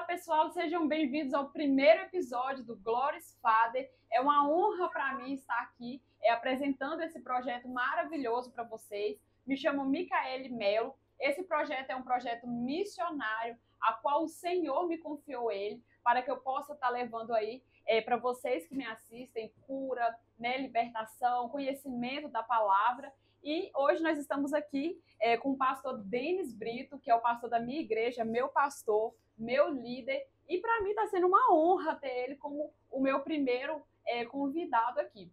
pessoal, sejam bem-vindos ao primeiro episódio do Glorious Father. É uma honra para mim estar aqui apresentando esse projeto maravilhoso para vocês. Me chamo Micaele Melo. Esse projeto é um projeto missionário, a qual o Senhor me confiou ele, para que eu possa estar levando aí para vocês que me assistem cura, né, libertação, conhecimento da palavra. E hoje nós estamos aqui com o pastor Denis Brito, que é o pastor da minha igreja, meu pastor, meu líder. E para mim está sendo uma honra ter ele como o meu primeiro convidado aqui.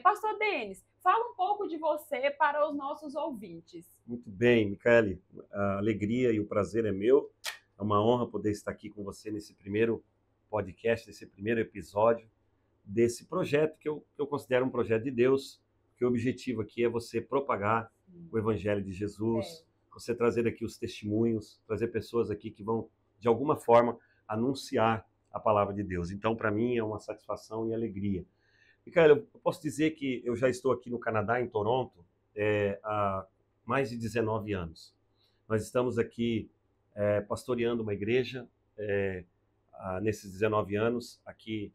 Pastor Denis, fala um pouco de você para os nossos ouvintes. Muito bem, Micaele, a alegria e o prazer é meu. É uma honra poder estar aqui com você nesse primeiro podcast, nesse primeiro episódio desse projeto que eu considero um projeto de Deus, que o objetivo aqui é você propagar o Evangelho de Jesus, você trazer aqui os testemunhos, trazer pessoas aqui que vão, de alguma forma, anunciar a palavra de Deus. Então, para mim, é uma satisfação e alegria. Micaele, eu posso dizer que eu já estou aqui no Canadá, em Toronto, há mais de 19 anos. Nós estamos aqui pastoreando uma igreja nesses 19 anos, aqui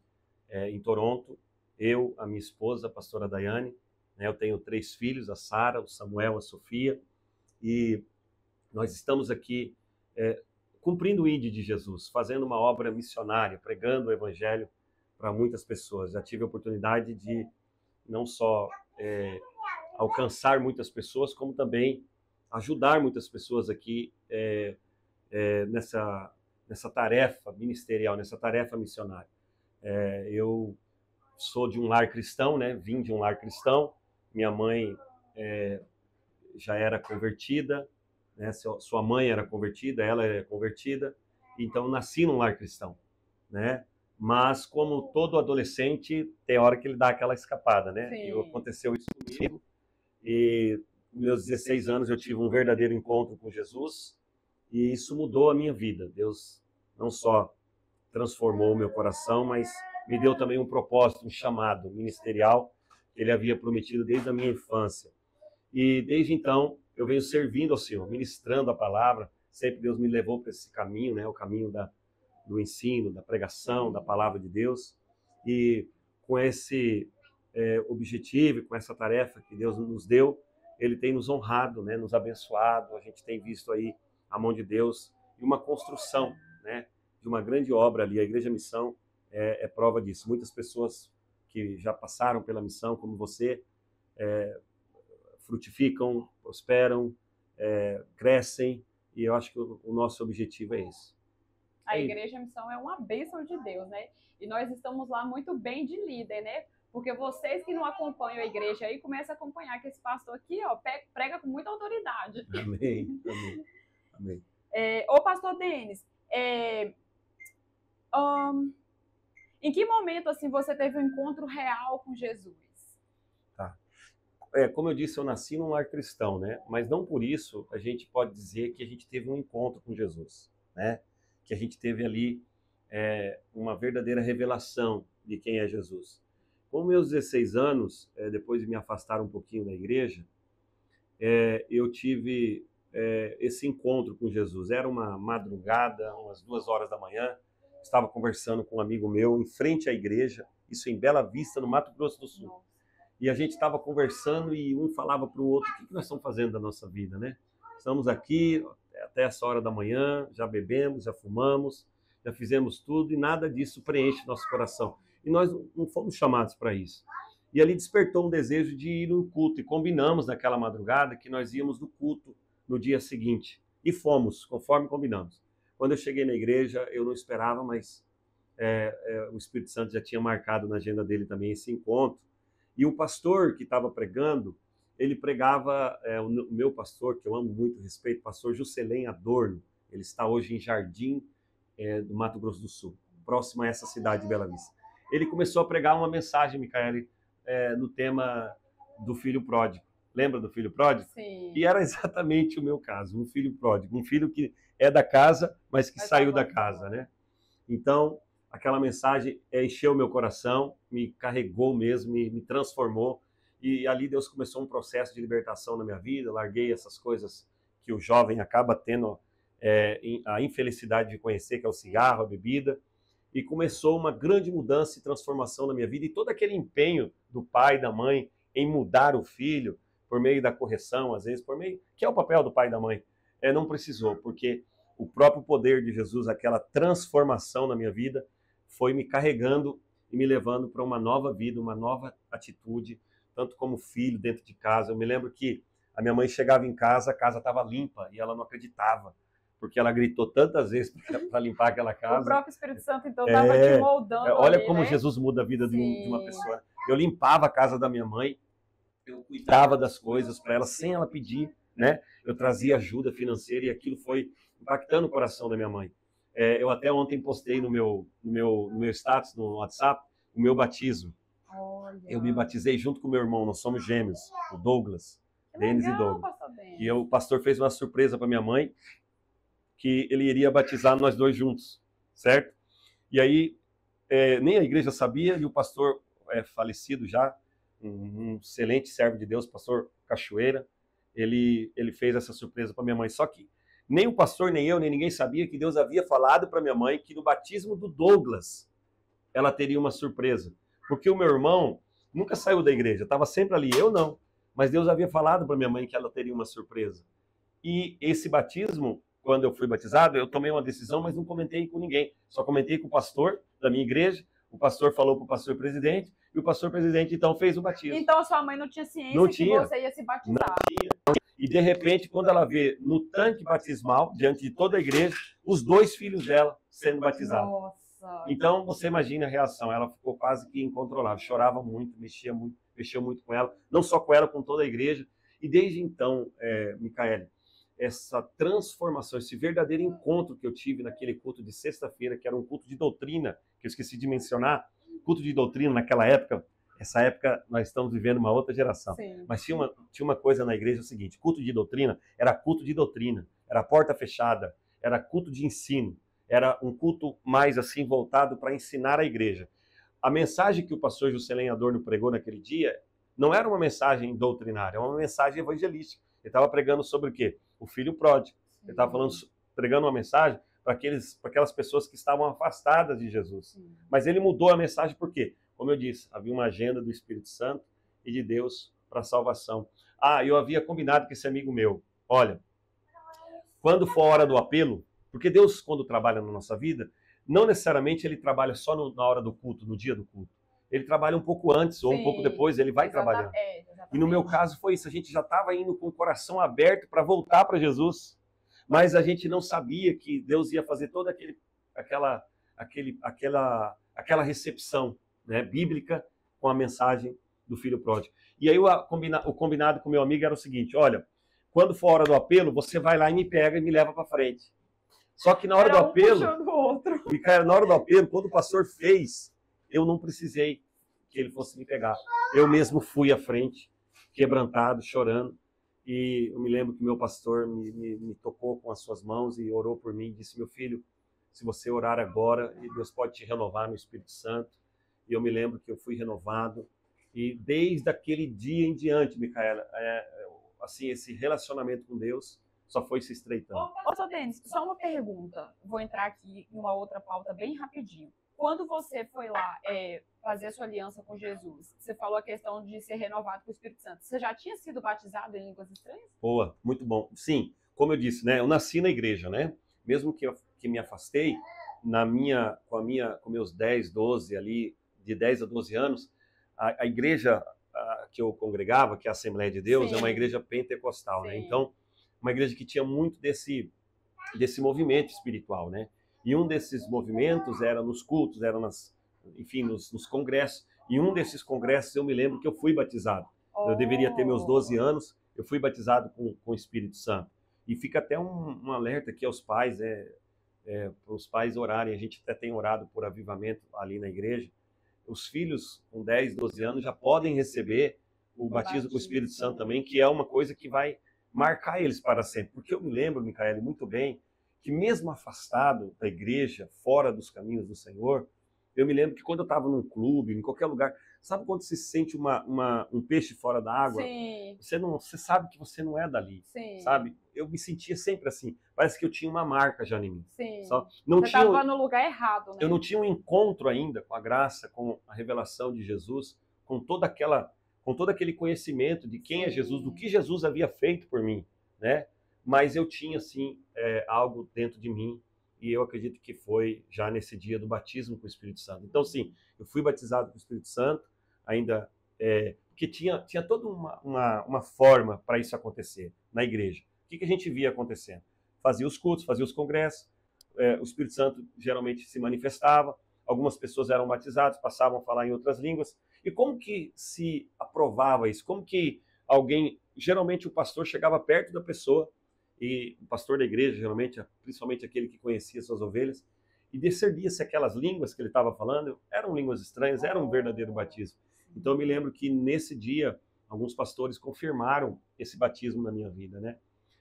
em Toronto. Eu, a minha esposa, a pastora Daiane, né, eu tenho 3 filhos, a Sara, o Samuel, a Sofia, e nós estamos aqui cumprindo o ID de Jesus, fazendo uma obra missionária, pregando o Evangelho para muitas pessoas. Já tive a oportunidade de não só alcançar muitas pessoas, como também ajudar muitas pessoas aqui nessa tarefa ministerial, nessa tarefa missionária. Eu sou de um lar cristão, né? Vim de um lar cristão. Minha mãe já era convertida, né? Sua mãe era convertida, ela era convertida. Então, nasci num lar cristão, né? Mas, como todo adolescente, tem hora que ele dá aquela escapada, né? Sim. E aconteceu isso comigo. E com meus 16 anos eu tive um verdadeiro encontro com Jesus e isso mudou a minha vida. Deus não só transformou o meu coração, mas me deu também um propósito, um chamado ministerial que Ele havia prometido desde a minha infância. E desde então eu venho servindo ao Senhor, ministrando a palavra. Sempre Deus me levou para esse caminho, né? O caminho do ensino, da pregação, da palavra de Deus. E com esse objetivo, com essa tarefa que Deus nos deu, Ele tem nos honrado, né? Nos abençoado. A gente tem visto aí a mão de Deus e uma construção, né? De uma grande obra ali. A Igreja Missão é prova disso. Muitas pessoas que já passaram pela missão, como você, frutificam, prosperam, crescem, e eu acho que o nosso objetivo é esse. A Igreja Missão é uma bênção de Deus, né? E nós estamos lá muito bem de líder, né? Porque vocês que não acompanham a igreja aí, começam a acompanhar que esse pastor aqui, ó, prega com muita autoridade. Amém, amém, amém. Ô, pastor Denis, em que momento, assim, você teve um encontro real com Jesus? Tá. Como eu disse, eu nasci num lar cristão, né? Mas não por isso a gente pode dizer que a gente teve um encontro com Jesus, né? Que a gente teve ali uma verdadeira revelação de quem é Jesus. Com meus 16 anos, depois de me afastar um pouquinho da igreja, eu tive esse encontro com Jesus. Era uma madrugada, umas 2 horas da manhã, estava conversando com um amigo meu em frente à igreja, isso em Bela Vista, no Mato Grosso do Sul. Nossa. E a gente estava conversando e um falava para o outro, o que nós estamos fazendo da nossa vida, né? Estamos aqui até essa hora da manhã, já bebemos, já fumamos, já fizemos tudo e nada disso preenche nosso coração. E nós não fomos chamados para isso. E ali despertou um desejo de ir no culto e combinamos naquela madrugada que nós íamos no culto no dia seguinte. E fomos, conforme combinamos. Quando eu cheguei na igreja, eu não esperava, mas o Espírito Santo já tinha marcado na agenda dele também esse encontro. E o pastor que estava pregando, ele pregava, o meu pastor, que eu amo muito, respeito, pastor Juscelém Adorno. Ele está hoje em Jardim, do Mato Grosso do Sul, próximo a essa cidade de Bela Vista. Ele começou a pregar uma mensagem, Micaele, no tema do filho pródigo. Lembra do filho pródigo? Sim. E era exatamente o meu caso, um filho pródigo, um filho que é da casa, mas que saiu da casa, né? Então, aquela mensagem encheu meu coração, me carregou mesmo, me transformou. E ali Deus começou um processo de libertação na minha vida. Larguei essas coisas que o jovem acaba tendo a infelicidade de conhecer, que é o cigarro, a bebida, e começou uma grande mudança e transformação na minha vida, e todo aquele empenho do pai e da mãe em mudar o filho, por meio da correção, às vezes, por meio, que é o papel do pai e da mãe, não precisou, porque o próprio poder de Jesus, aquela transformação na minha vida, foi me carregando e me levando para uma nova vida, uma nova atitude, tanto como filho dentro de casa. Eu me lembro que a minha mãe chegava em casa, a casa estava limpa, e ela não acreditava, porque ela gritou tantas vezes para limpar aquela casa. O próprio Espírito Santo, então, estava te moldando. Olha ali, como né? Jesus muda a vida de uma pessoa. Eu limpava a casa da minha mãe, eu cuidava das coisas para ela sem ela pedir, né? Eu trazia ajuda financeira e aquilo foi impactando o coração da minha mãe. Eu até ontem postei no meu status, no WhatsApp, o meu batismo. Olha. Eu me batizei junto com meu irmão, nós somos gêmeos, o Douglas, Denis e Douglas. E o pastor fez uma surpresa para minha mãe, que ele iria batizar nós dois juntos, certo? E aí, nem a igreja sabia, e o pastor falecido já, um excelente servo de Deus, pastor Cachoeira, ele fez essa surpresa para minha mãe. Só que nem o pastor, nem eu, nem ninguém sabia que Deus havia falado para minha mãe que no batismo do Douglas ela teria uma surpresa. Porque o meu irmão nunca saiu da igreja, estava sempre ali, eu não. Mas Deus havia falado para minha mãe que ela teria uma surpresa. E esse batismo, quando eu fui batizado, eu tomei uma decisão, mas não comentei com ninguém. Só comentei com o pastor da minha igreja, o pastor falou para o pastor presidente, e o pastor presidente então fez o batismo. Então a sua mãe não tinha ciência que você ia se batizar. Não tinha. E de repente, quando ela vê no tanque batismal, diante de toda a igreja, os dois filhos dela sendo batizados. Nossa. Então você imagina a reação, ela ficou quase que incontrolável, chorava muito, mexeu muito com ela, não só com ela, com toda a igreja. E desde então, Micaele, essa transformação, esse verdadeiro encontro que eu tive naquele culto de sexta-feira, que era um culto de doutrina, que eu esqueci de mencionar, culto de doutrina naquela época, essa época nós estamos vivendo uma outra geração. Sim. Mas tinha uma coisa na igreja, o seguinte, culto de doutrina, era porta fechada, era culto de ensino, era um culto mais assim voltado para ensinar a igreja. A mensagem que o pastor Juscelino Adorno pregou naquele dia não era uma mensagem doutrinária, era uma mensagem evangelística. Ele estava pregando sobre o quê? O filho pródigo. Ele estava pregando uma mensagem para aquelas pessoas que estavam afastadas de Jesus. Sim. Mas ele mudou a mensagem por quê? Como eu disse, havia uma agenda do Espírito Santo e de Deus para a salvação. Eu havia combinado com esse amigo meu, olha, quando for a hora do apelo, porque Deus, quando trabalha na nossa vida, não necessariamente ele trabalha só na hora do culto, no dia do culto. Ele trabalha um pouco antes ou um pouco depois, ele vai trabalhando. E no meu caso foi isso, a gente já estava indo com o coração aberto para voltar para Jesus, mas a gente não sabia que Deus ia fazer toda aquela recepção, né, bíblica com a mensagem do filho pródigo. E aí o combinado com o meu amigo era o seguinte, olha, quando for a hora do apelo, você vai lá e me pega e me leva para frente. Só que na hora do apelo, na hora do apelo, quando o pastor fez, eu não precisei que ele fosse me pegar. Eu mesmo fui à frente, quebrantado, chorando. E eu me lembro que meu pastor me tocou com as suas mãos e orou por mim e disse, meu filho, se você orar agora, Deus pode te renovar no Espírito Santo. E eu me lembro que eu fui renovado. E desde aquele dia em diante, Micaela, assim, esse relacionamento com Deus só foi se estreitando. Ô, Denis, só uma pergunta. Vou entrar aqui em uma outra pauta bem rapidinho. Quando você foi lá fazer a sua aliança com Jesus, você falou a questão de ser renovado com o Espírito Santo. Você já tinha sido batizado em línguas estranhas? Boa, muito bom. Sim, como eu disse, né? Eu nasci na igreja, né? Mesmo que me afastei, com meus 10, 12 ali, de 10 a 12 anos, a igreja que eu congregava, que é a Assembleia de Deus, Sim. é uma igreja pentecostal, Sim. né? Então, uma igreja que tinha muito desse movimento espiritual, né? E um desses movimentos era nos cultos, era nos congressos. E um desses congressos eu me lembro que eu fui batizado. Eu deveria ter meus 12 anos, eu fui batizado com o Espírito Santo. E fica até um alerta aqui aos pais, para os pais orarem. A gente até tem orado por avivamento ali na igreja. Os filhos com 10, 12 anos já podem receber o batismo com o Espírito Santo também, que é uma coisa que vai marcar eles para sempre. Porque eu me lembro, Micaele, muito bem, que mesmo afastado da igreja, fora dos caminhos do Senhor, Eu me lembro que quando eu estava num clube, em qualquer lugar, sabe quando você sente um peixe fora da água? Sim. Você sabe que você não é dali, Sim. sabe? Eu me sentia sempre assim. Parece que eu tinha uma marca já em mim. Sim. Não você estava no lugar errado, né? Eu não tinha um encontro ainda com a graça, com a revelação de Jesus, com todo aquele conhecimento de quem é Jesus, do que Jesus havia feito por mim, né? Mas eu tinha, assim, algo dentro de mim, e eu acredito que foi já nesse dia do batismo com o Espírito Santo. Então, sim, eu fui batizado com o Espírito Santo, ainda porque tinha toda uma forma para isso acontecer na igreja. O que a gente via acontecendo? Fazia os cultos, fazia os congressos, o Espírito Santo geralmente se manifestava, algumas pessoas eram batizadas, passavam a falar em outras línguas. E como que se aprovava isso? Como que geralmente o pastor chegava perto da pessoa, e o pastor da igreja, geralmente, principalmente aquele que conhecia suas ovelhas, e discernia se aquelas línguas que ele estava falando eram línguas estranhas, era um verdadeiro batismo. Então eu me lembro que nesse dia, alguns pastores confirmaram esse batismo na minha vida, né?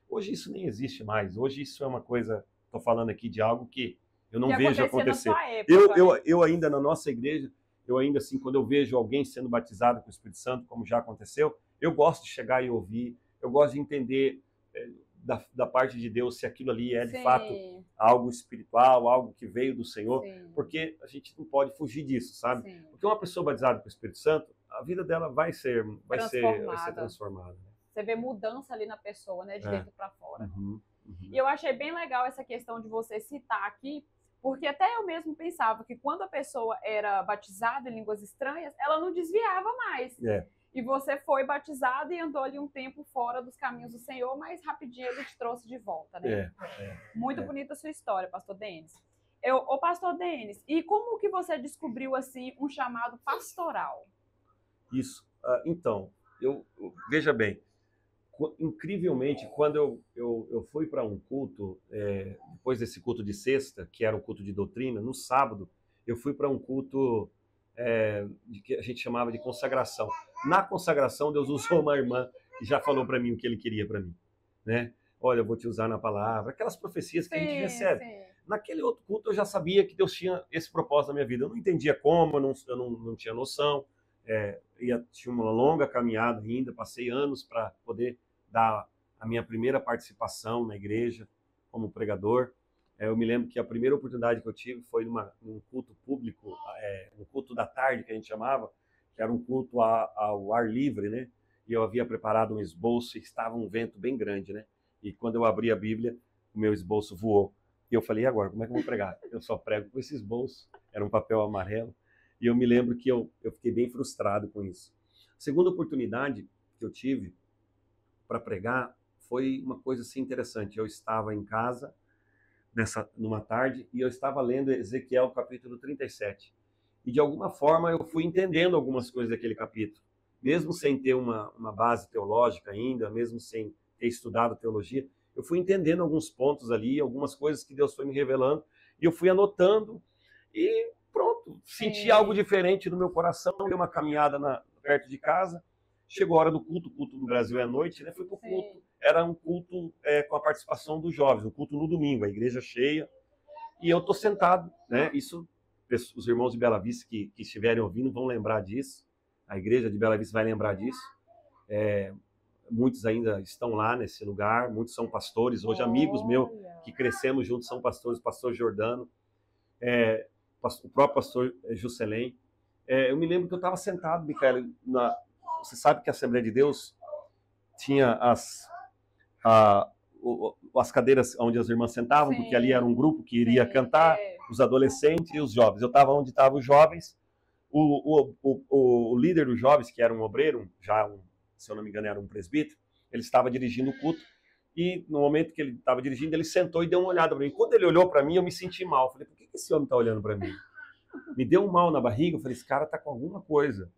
Hoje isso nem existe mais, hoje isso é uma coisa, estou falando aqui de algo que eu não vejo acontecer. Eu ainda, na nossa igreja, eu ainda assim, quando eu vejo alguém sendo batizado com o Espírito Santo, como já aconteceu, eu gosto de chegar e ouvir, eu gosto de entender da parte de Deus se aquilo ali é de fato algo espiritual, algo que veio do Senhor, porque a gente não pode fugir disso, sabe? Porque uma pessoa batizada com o Espírito Santo, a vida dela vai ser transformada. Né? Você vê mudança ali na pessoa, né, de dentro para fora. E eu achei bem legal essa questão de você citar aqui, porque até eu mesmo pensava que quando a pessoa era batizada em línguas estranhas, ela não desviava mais. E você foi batizado e andou ali um tempo fora dos caminhos do Senhor, mas rapidinho ele te trouxe de volta, né? Muito bonita a sua história, pastor Denis. Pastor Denis, e como que você descobriu, assim, um chamado pastoral? Isso. Então, veja bem, incrivelmente, quando eu fui para um culto, depois desse culto de sexta, que era um culto de doutrina, no sábado, eu fui para um culto que a gente chamava de consagração. Na consagração, Deus usou uma irmã e já falou para mim o que ele queria para mim, né? Olha, eu vou te usar na palavra, aquelas profecias que a gente recebe. Naquele outro culto eu já sabia que Deus tinha esse propósito na minha vida. Eu não entendia como, eu não tinha noção. Tinha uma longa caminhada ainda, passei anos para poder dar a minha primeira participação na igreja como pregador. Eu me lembro que a primeira oportunidade que eu tive foi num culto público, um culto da tarde que a gente chamava, que era um culto ao ar livre, né? E eu havia preparado um esboço e estava um vento bem grande, né? E quando eu abri a Bíblia, o meu esboço voou. E eu falei, e agora, como é que eu vou pregar? Eu só prego com esse esboço. Era um papel amarelo. E eu me lembro que eu fiquei bem frustrado com isso. A segunda oportunidade que eu tive para pregar foi uma coisa assim interessante. Eu estava em casa numa tarde e eu estava lendo Ezequiel capítulo 37. E de alguma forma eu fui entendendo algumas coisas daquele capítulo. Mesmo sem ter uma base teológica ainda, mesmo sem ter estudado teologia, eu fui entendendo alguns pontos ali, algumas coisas que Deus foi me revelando, e eu fui anotando e pronto, senti algo diferente no meu coração, dei uma caminhada perto de casa, chegou a hora do culto, o culto do Brasil é à noite, né? Fui pro culto, era um culto com a participação dos jovens, um culto no domingo, a igreja cheia, e eu tô sentado, né? Isso, os irmãos de Bela Vista que estiverem ouvindo vão lembrar disso, a igreja de Bela Vista vai lembrar disso, muitos ainda estão lá nesse lugar, muitos são pastores, hoje amigos meus que crescemos juntos são pastores, pastor Jordano, o próprio pastor Juscelém. Eu me lembro que eu estava sentado, Micaela, você sabe que a Assembleia de Deus tinha as cadeiras onde as irmãs sentavam, porque ali era um grupo que iria cantar, os adolescentes e os jovens. Eu estava onde estavam os jovens, o líder dos jovens, que era um obreiro, se eu não me engano era um presbítero, ele estava dirigindo o culto, e no momento que ele estava dirigindo, ele sentou e deu uma olhada para mim. Quando ele olhou para mim, eu me senti mal. Falei, por que esse homem está olhando para mim? Me deu um mal na barriga, eu falei, esse cara está com alguma coisa.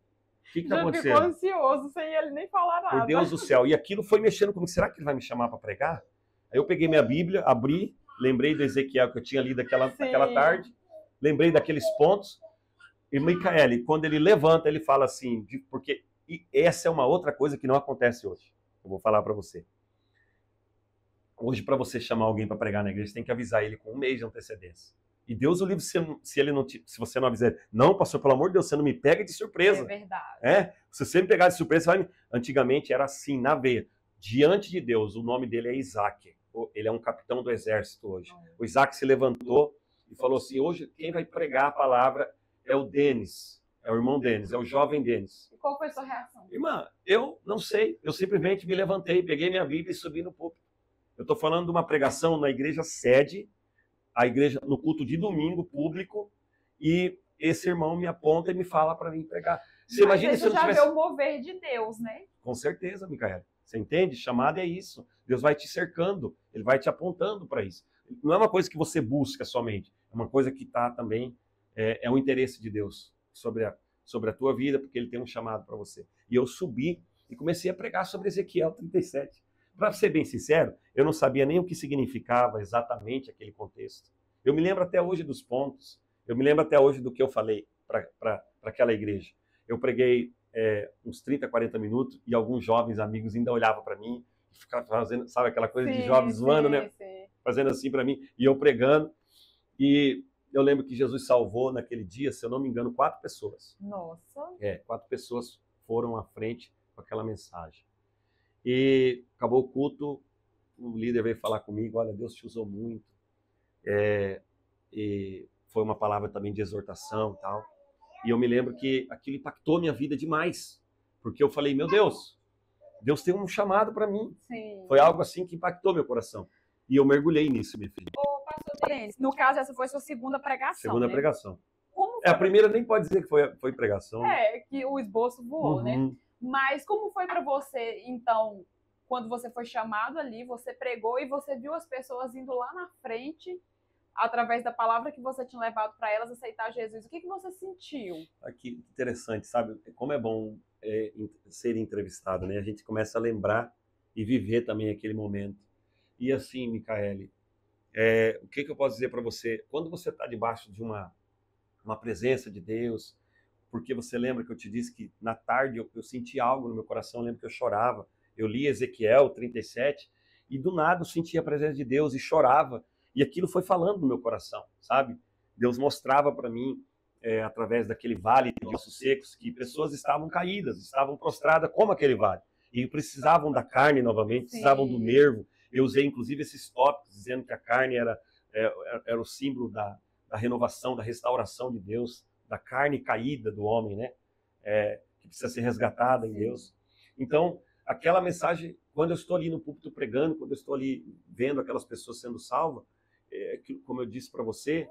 O que está acontecendo? Ficou ansioso, sem ele nem falar nada. Por Deus do céu. E aquilo foi mexendo comigo. Será que ele vai me chamar para pregar? Aí eu peguei minha Bíblia, abri, lembrei do Ezequiel que eu tinha lido aquela tarde, lembrei daqueles pontos. E Micaele, quando ele levanta, ele fala assim, porque essa é uma outra coisa que não acontece hoje. Eu vou falar para você. Hoje, para você chamar alguém para pregar na igreja, você tem que avisar ele com um mês de antecedência. E Deus o livre se você não avisar. Não, pastor, pelo amor de Deus, você não me pega de surpresa. É verdade. Se você me pegar de surpresa, antigamente era assim, na veia. Diante de Deus, o nome dele é Isaac. Ele é um capitão do exército hoje. O Isaac se levantou e falou assim, hoje quem vai pregar a palavra é o Denis. É o irmão Denis, é o jovem Denis. E qual foi a sua reação? Irmã, eu não sei. Eu simplesmente me levantei, peguei minha Bíblia e subi no púlpito. Eu estou falando de uma pregação na igreja sede, a igreja no culto de domingo público, e esse irmão me aponta e me fala para mim pregar. Você imagina se eu não já tivesse... vê o mover de Deus, né? Com certeza, Micaela. Você entende? Chamada é isso. Deus vai te cercando, ele vai te apontando para isso. Não é uma coisa que você busca somente, é uma coisa que está também, é um interesse de Deus sobre a tua vida, porque ele tem um chamado para você. E eu subi e comecei a pregar sobre Ezequiel 37. Para ser bem sincero, eu não sabia nem o que significava exatamente aquele contexto. Eu me lembro até hoje dos pontos, eu me lembro até hoje do que eu falei para aquela igreja. Eu preguei uns 30, 40 minutos e alguns jovens amigos ainda olhavam para mim e ficavam fazendo, sabe, aquela coisa de jovens zoando, né? Sim. Fazendo assim para mim, e eu pregando. E eu lembro que Jesus salvou naquele dia, se eu não me engano, 4 pessoas. Nossa. 4 pessoas foram à frente com aquela mensagem. E acabou o culto, o líder veio falar comigo, olha, Deus te usou muito. E foi uma palavra também de exortação e tal. E eu me lembro que aquilo impactou minha vida demais. Porque eu falei, meu Deus tem um chamado para mim. Sim. Foi algo assim que impactou meu coração. E eu mergulhei nisso, minha filha. Ô, pastor Denis, no caso, essa foi sua segunda pregação, Segunda né? pregação. Como foi A primeira nem pode dizer que foi pregação. que o esboço voou, né? Mas como foi para você, então, quando você foi chamado ali, você pregou e você viu as pessoas indo lá na frente, através da palavra que você tinha levado para elas aceitar Jesus? O que você sentiu? Que interessante, sabe? Como é bom ser entrevistado, né? A gente começa a lembrar e viver também aquele momento. E assim, Micaele, o que eu posso dizer para você? Quando você está debaixo de uma presença de Deus, porque você lembra que eu te disse que na tarde eu senti algo no meu coração, eu lembro que eu chorava. Eu li Ezequiel 37 e do nada eu sentia a presença de Deus e chorava. E aquilo foi falando no meu coração, sabe? Deus mostrava para mim, através daquele vale de ossos secos, que pessoas estavam caídas, estavam prostradas como aquele vale. E precisavam da carne novamente, precisavam do nervo. Eu usei inclusive esses tópicos dizendo que a carne era o símbolo da renovação, da restauração de Deus, da carne caída do homem, né? Que precisa ser resgatada em Deus. Então, aquela mensagem, quando eu estou ali no púlpito pregando, quando eu estou ali vendo aquelas pessoas sendo salvas, como eu disse para você,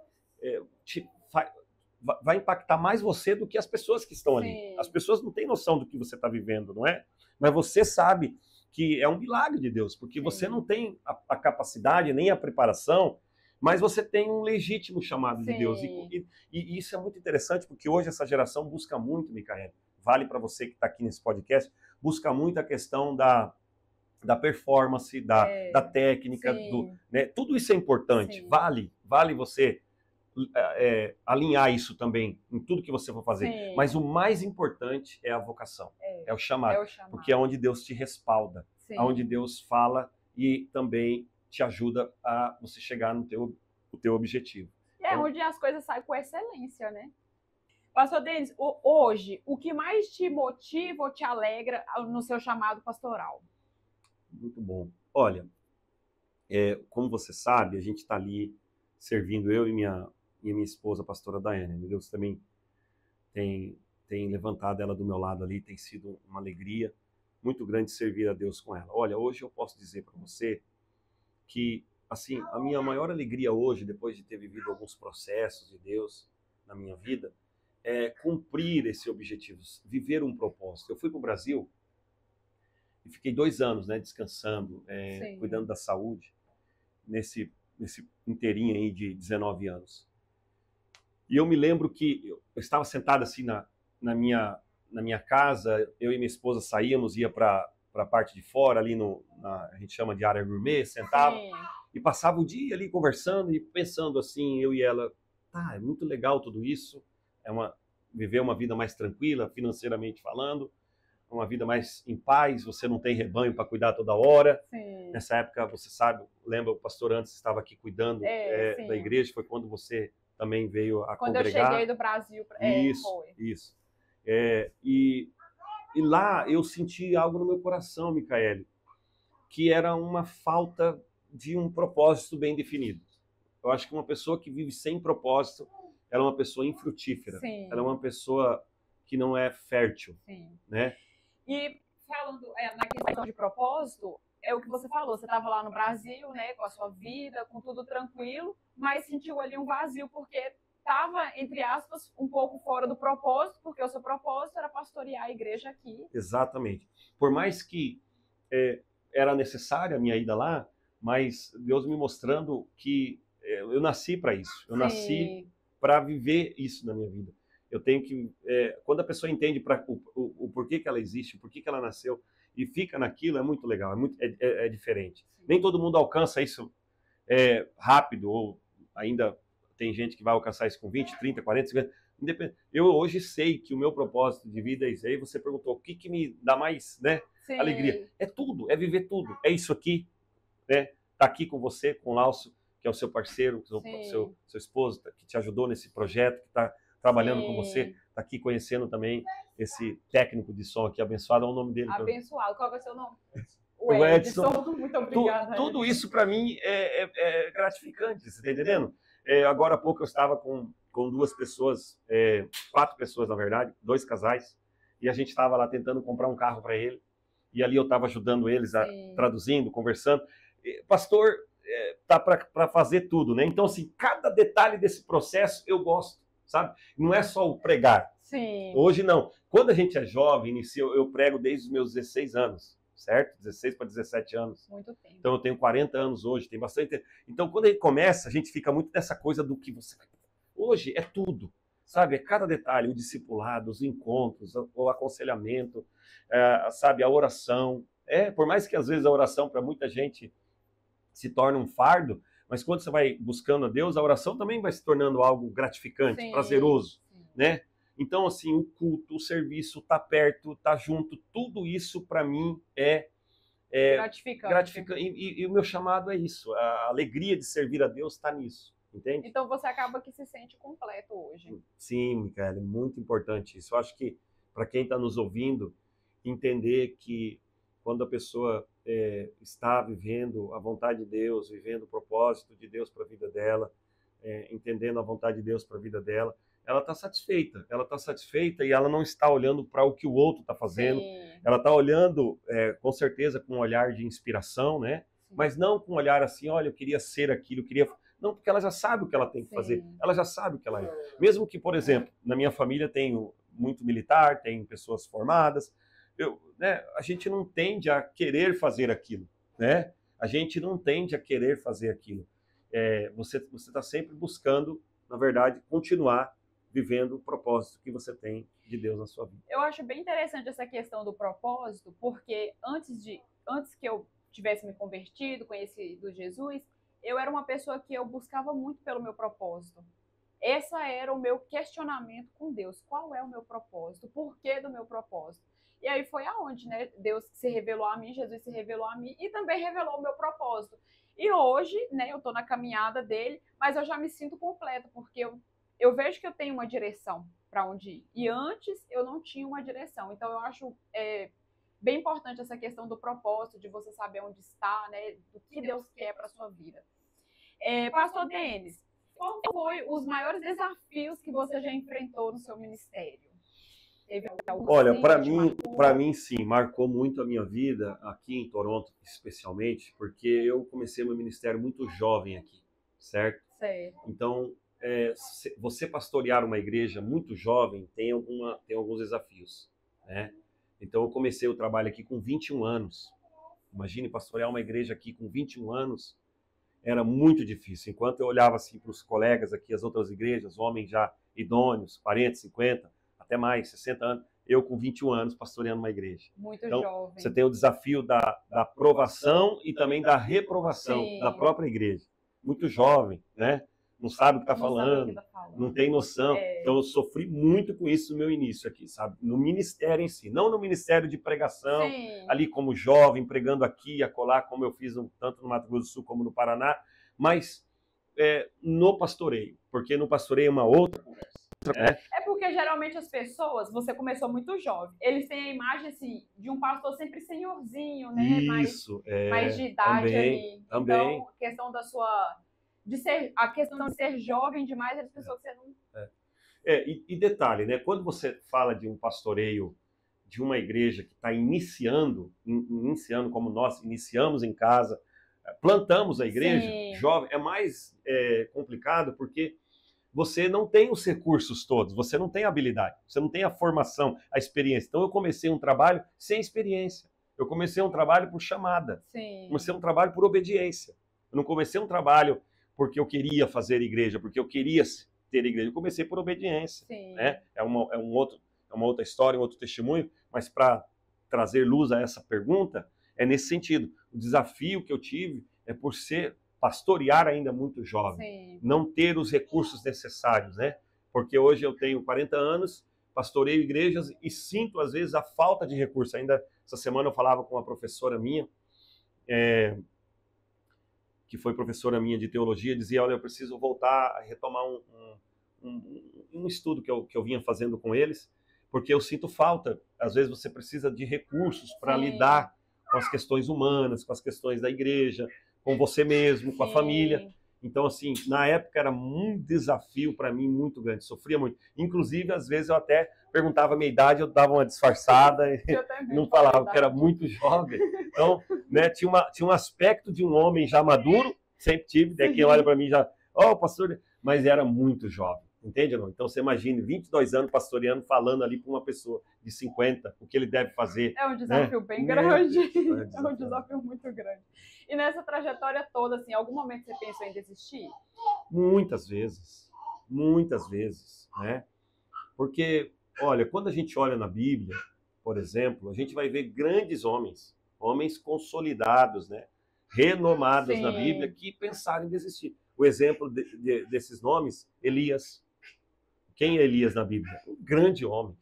vai impactar mais você do que as pessoas que estão ali. Sim. As pessoas não têm noção do que você está vivendo, não é? Mas você sabe que é um milagre de Deus, porque você não tem a capacidade nem a preparação, mas você tem um legítimo chamado de Deus. E isso é muito interessante, porque hoje essa geração busca muito, Micaela, vale para você que está aqui nesse podcast, busca muito a questão da performance, da técnica, né? Tudo isso é importante, vale você alinhar isso também em tudo que você for fazer. Mas o mais importante é a vocação, é o chamado, porque é onde Deus te respalda, é onde Deus fala e também te ajuda a você chegar no teu objetivo. Então, onde as coisas saem com excelência, né? Pastor Denis, hoje, o que mais te motiva ou te alegra no seu chamado pastoral? Muito bom. Olha, como você sabe, a gente está ali servindo, eu e minha esposa, a pastora Daiane. Deus também tem levantado ela do meu lado ali, tem sido uma alegria muito grande servir a Deus com ela. Olha, hoje eu posso dizer para você que, assim, a minha maior alegria hoje, depois de ter vivido alguns processos de Deus na minha vida, é cumprir esse objetivo, viver um propósito. Eu fui para o Brasil e fiquei 2 anos, né, descansando, cuidando da saúde, nesse inteirinho aí de 19 anos. E eu me lembro que eu estava sentado assim na minha casa, eu e minha esposa saíamos, ia para a parte de fora, ali a gente chama de área gourmet, sentava e passava o dia ali conversando e pensando assim, eu e ela, é muito legal tudo isso, viver uma vida mais tranquila, financeiramente falando, uma vida mais em paz, você não tem rebanho para cuidar toda hora. Nessa época, você sabe, lembra, o pastor antes estava aqui cuidando da igreja, foi quando você também veio a Quando congregar. eu cheguei do Brasil, foi. Isso. E lá eu senti algo no meu coração, Micaele, que era uma falta de um propósito bem definido. Eu acho que uma pessoa que vive sem propósito, ela é uma pessoa infrutífera. Sim. Ela é uma pessoa que não é fértil. Sim. Né? E falando na questão de propósito, é o que você falou, você estava lá no Brasil, né, com a sua vida, com tudo tranquilo, mas sentiu ali um vazio porque estava, entre aspas, um pouco fora do propósito, porque o seu propósito era pastorear a igreja aqui. Exatamente. Por mais que era necessária a minha ida lá, mas Deus me mostrando que eu nasci para isso. Eu nasci para viver isso na minha vida. Eu tenho que... quando a pessoa entende o porquê que ela existe, o porquê que ela nasceu, e fica naquilo, é muito legal, é diferente. Sim. Nem todo mundo alcança isso rápido, ou ainda tem gente que vai alcançar isso com 20, 30, 40, 50... Eu hoje sei que o meu propósito de vida é isso. Aí você perguntou, o que me dá mais, né, alegria? É tudo, é viver tudo. É isso aqui, né? Tá aqui com você, com o Láucio, que é o seu parceiro, seu esposo, que te ajudou nesse projeto, que está trabalhando com você, está aqui conhecendo também esse técnico de som aqui, abençoado, é o nome dele. Abençoado, qual é o seu nome? O Edson. Muito obrigada. Tudo isso para mim é gratificante, você está entendendo? Agora há pouco eu estava com 2 pessoas, 4 pessoas na verdade, 2 casais, e a gente estava lá tentando comprar um carro para ele, e ali eu estava ajudando eles, traduzindo, conversando. Pastor, tá para fazer tudo, né? Então, assim, cada detalhe desse processo eu gosto, sabe? Não é só o pregar. Sim. Hoje não. Quando a gente é jovem, eu prego desde os meus 16 anos, certo? 16 para 17 anos. Muito tempo. Então eu tenho 40 anos hoje, tem bastante tempo. Então quando ele começa, a gente fica muito nessa coisa do que você... Hoje é tudo, sabe? É cada detalhe, o discipulado, os encontros, o aconselhamento, sabe? A oração. Por mais que às vezes a oração para muita gente se torne um fardo, mas quando você vai buscando a Deus, a oração também vai se tornando algo gratificante, prazeroso, né? Então, assim, o culto, o serviço, tá perto, tá junto, tudo isso para mim é gratificante. E o meu chamado é isso, a alegria de servir a Deus está nisso, entende? Então você acaba que se sente completo hoje. Sim, Micaele, é muito importante isso. Eu acho que para quem está nos ouvindo, entender que quando a pessoa está vivendo a vontade de Deus, vivendo o propósito de Deus para a vida dela, entendendo a vontade de Deus para a vida dela, ela está satisfeita e ela não está olhando para o que o outro está fazendo. Sim. Ela está olhando, com certeza, com um olhar de inspiração, né? Sim. Mas não com um olhar assim, olha, eu queria ser aquilo, eu queria... Não, porque ela já sabe o que ela tem que fazer. Ela já sabe o que ela é. Mesmo que, por exemplo, na minha família tenho muito militar, tem pessoas formadas, a gente não tende a querer fazer aquilo, né? A gente não tende a querer fazer aquilo. Você está sempre buscando, na verdade, continuar vivendo o propósito que você tem de Deus na sua vida. Eu acho bem interessante essa questão do propósito, porque antes que eu tivesse me convertido, conhecido Jesus, eu era uma pessoa que eu buscava muito pelo meu propósito. Esse era o meu questionamento com Deus. Qual é o meu propósito? O porquê do meu propósito? E aí foi aonde, né, Deus se revelou a mim, Jesus se revelou a mim e também revelou o meu propósito. E hoje, né, eu tô na caminhada dele, mas eu já me sinto completo, porque eu vejo que eu tenho uma direção para onde ir. E antes eu não tinha uma direção. Então eu acho bem importante essa questão do propósito, de você saber onde está, né, do que Deus quer para sua vida. Pastor Denis, qual foi os maiores desafios que você já enfrentou no seu ministério? Olha, para mim sim, marcou muito a minha vida aqui em Toronto, especialmente, porque eu comecei meu ministério muito jovem aqui, certo? Certo. Então, você pastorear uma igreja muito jovem tem alguns desafios, né? Então eu comecei o trabalho aqui com 21 anos. Imagine pastorear uma igreja aqui com 21 anos, era muito difícil. Enquanto eu olhava assim para os colegas aqui, as outras igrejas, homens já idôneos, 40, 50, até mais, 60 anos, eu com 21 anos pastoreando uma igreja. Muito então, jovem. Você tem o desafio da aprovação e também da reprovação da própria igreja. Muito jovem, né? Não sabe o que está falando, não tem noção. Então eu sofri muito com isso no meu início aqui, sabe? No ministério em si, não no ministério de pregação, ali como jovem, pregando aqui e acolá, como eu fiz tanto no Mato Grosso do Sul como no Paraná, mas no pastoreio. porque no pastoreio é uma outra conversa. É porque geralmente as pessoas, você começou muito jovem, eles têm a imagem assim, de um pastor sempre senhorzinho, né? Isso, mais de idade ali. Também. Então, a questão da sua. A questão de ser jovem demais, as pessoas que você não. E detalhe, né? Quando você fala de um pastoreio de uma igreja que está iniciando como nós iniciamos em casa, plantamos a igreja, Sim. jovem, é mais complicado porque você não tem os recursos todos, você não tem a habilidade, você não tem a formação, a experiência. Então eu comecei um trabalho sem experiência. Eu comecei um trabalho por chamada. Sim. Comecei um trabalho por obediência. Eu não comecei um trabalho porque eu queria fazer igreja, porque eu queria ter igreja. Eu comecei por obediência. Sim. Né? É uma outra história, um outro testemunho, mas para trazer luz a essa pergunta, é nesse sentido. O desafio que eu tive é por pastorear ainda muito jovem, Sim. não ter os recursos necessários, né? Porque hoje eu tenho 40 anos, pastoreio igrejas e sinto às vezes a falta de recursos. Ainda essa semana eu falava com uma professora minha, que foi professora minha de teologia, dizia, olha, eu preciso voltar a retomar um estudo que eu vinha fazendo com eles, porque eu sinto falta. Às vezes você precisa de recursos para lidar com as questões humanas, com as questões da igreja, com você mesmo, com a família. Então, assim, na época era um desafio para mim muito grande, sofria muito. Inclusive, às vezes eu até perguntava a minha idade, eu dava uma disfarçada e não falava, porque era muito jovem. Então, né, tinha um aspecto de um homem já maduro, sempre tive, até quem olha para mim já, pastor, mas era muito jovem. Entende, não? Então você imagine 22 anos pastoreando, falando ali para uma pessoa de 50, o que ele deve fazer. É um desafio bem grande. É um desafio muito grande. E nessa trajetória toda, assim, em algum momento você pensou em desistir? Muitas vezes, né? Porque, olha, quando a gente olha na Bíblia, por exemplo, a gente vai ver grandes homens consolidados, né? Renomados na Bíblia, que pensaram em desistir. O exemplo desses nomes, Elias. Quem é Elias na Bíblia? Um grande homem.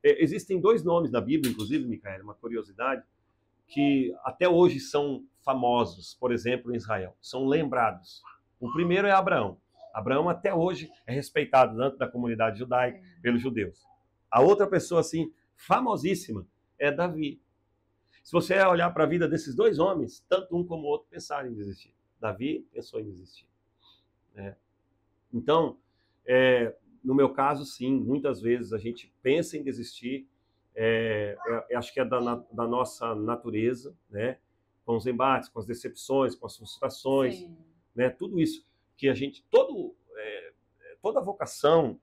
Existem dois nomes na Bíblia, inclusive, Micael, uma curiosidade, que até hoje são famosos, por exemplo, em Israel, são lembrados. O primeiro é Abraão. Abraão até hoje é respeitado dentro da comunidade judaica, pelos judeus. A outra pessoa, assim, famosíssima, é Davi. Se você olhar para a vida desses dois homens, tanto um como o outro pensaram em desistir. Davi pensou em desistir. Então, no meu caso, sim, muitas vezes a gente pensa em desistir, acho que é da nossa natureza, né? Com os embates, com as decepções, com as frustrações, né? Tudo isso que a gente, toda vocação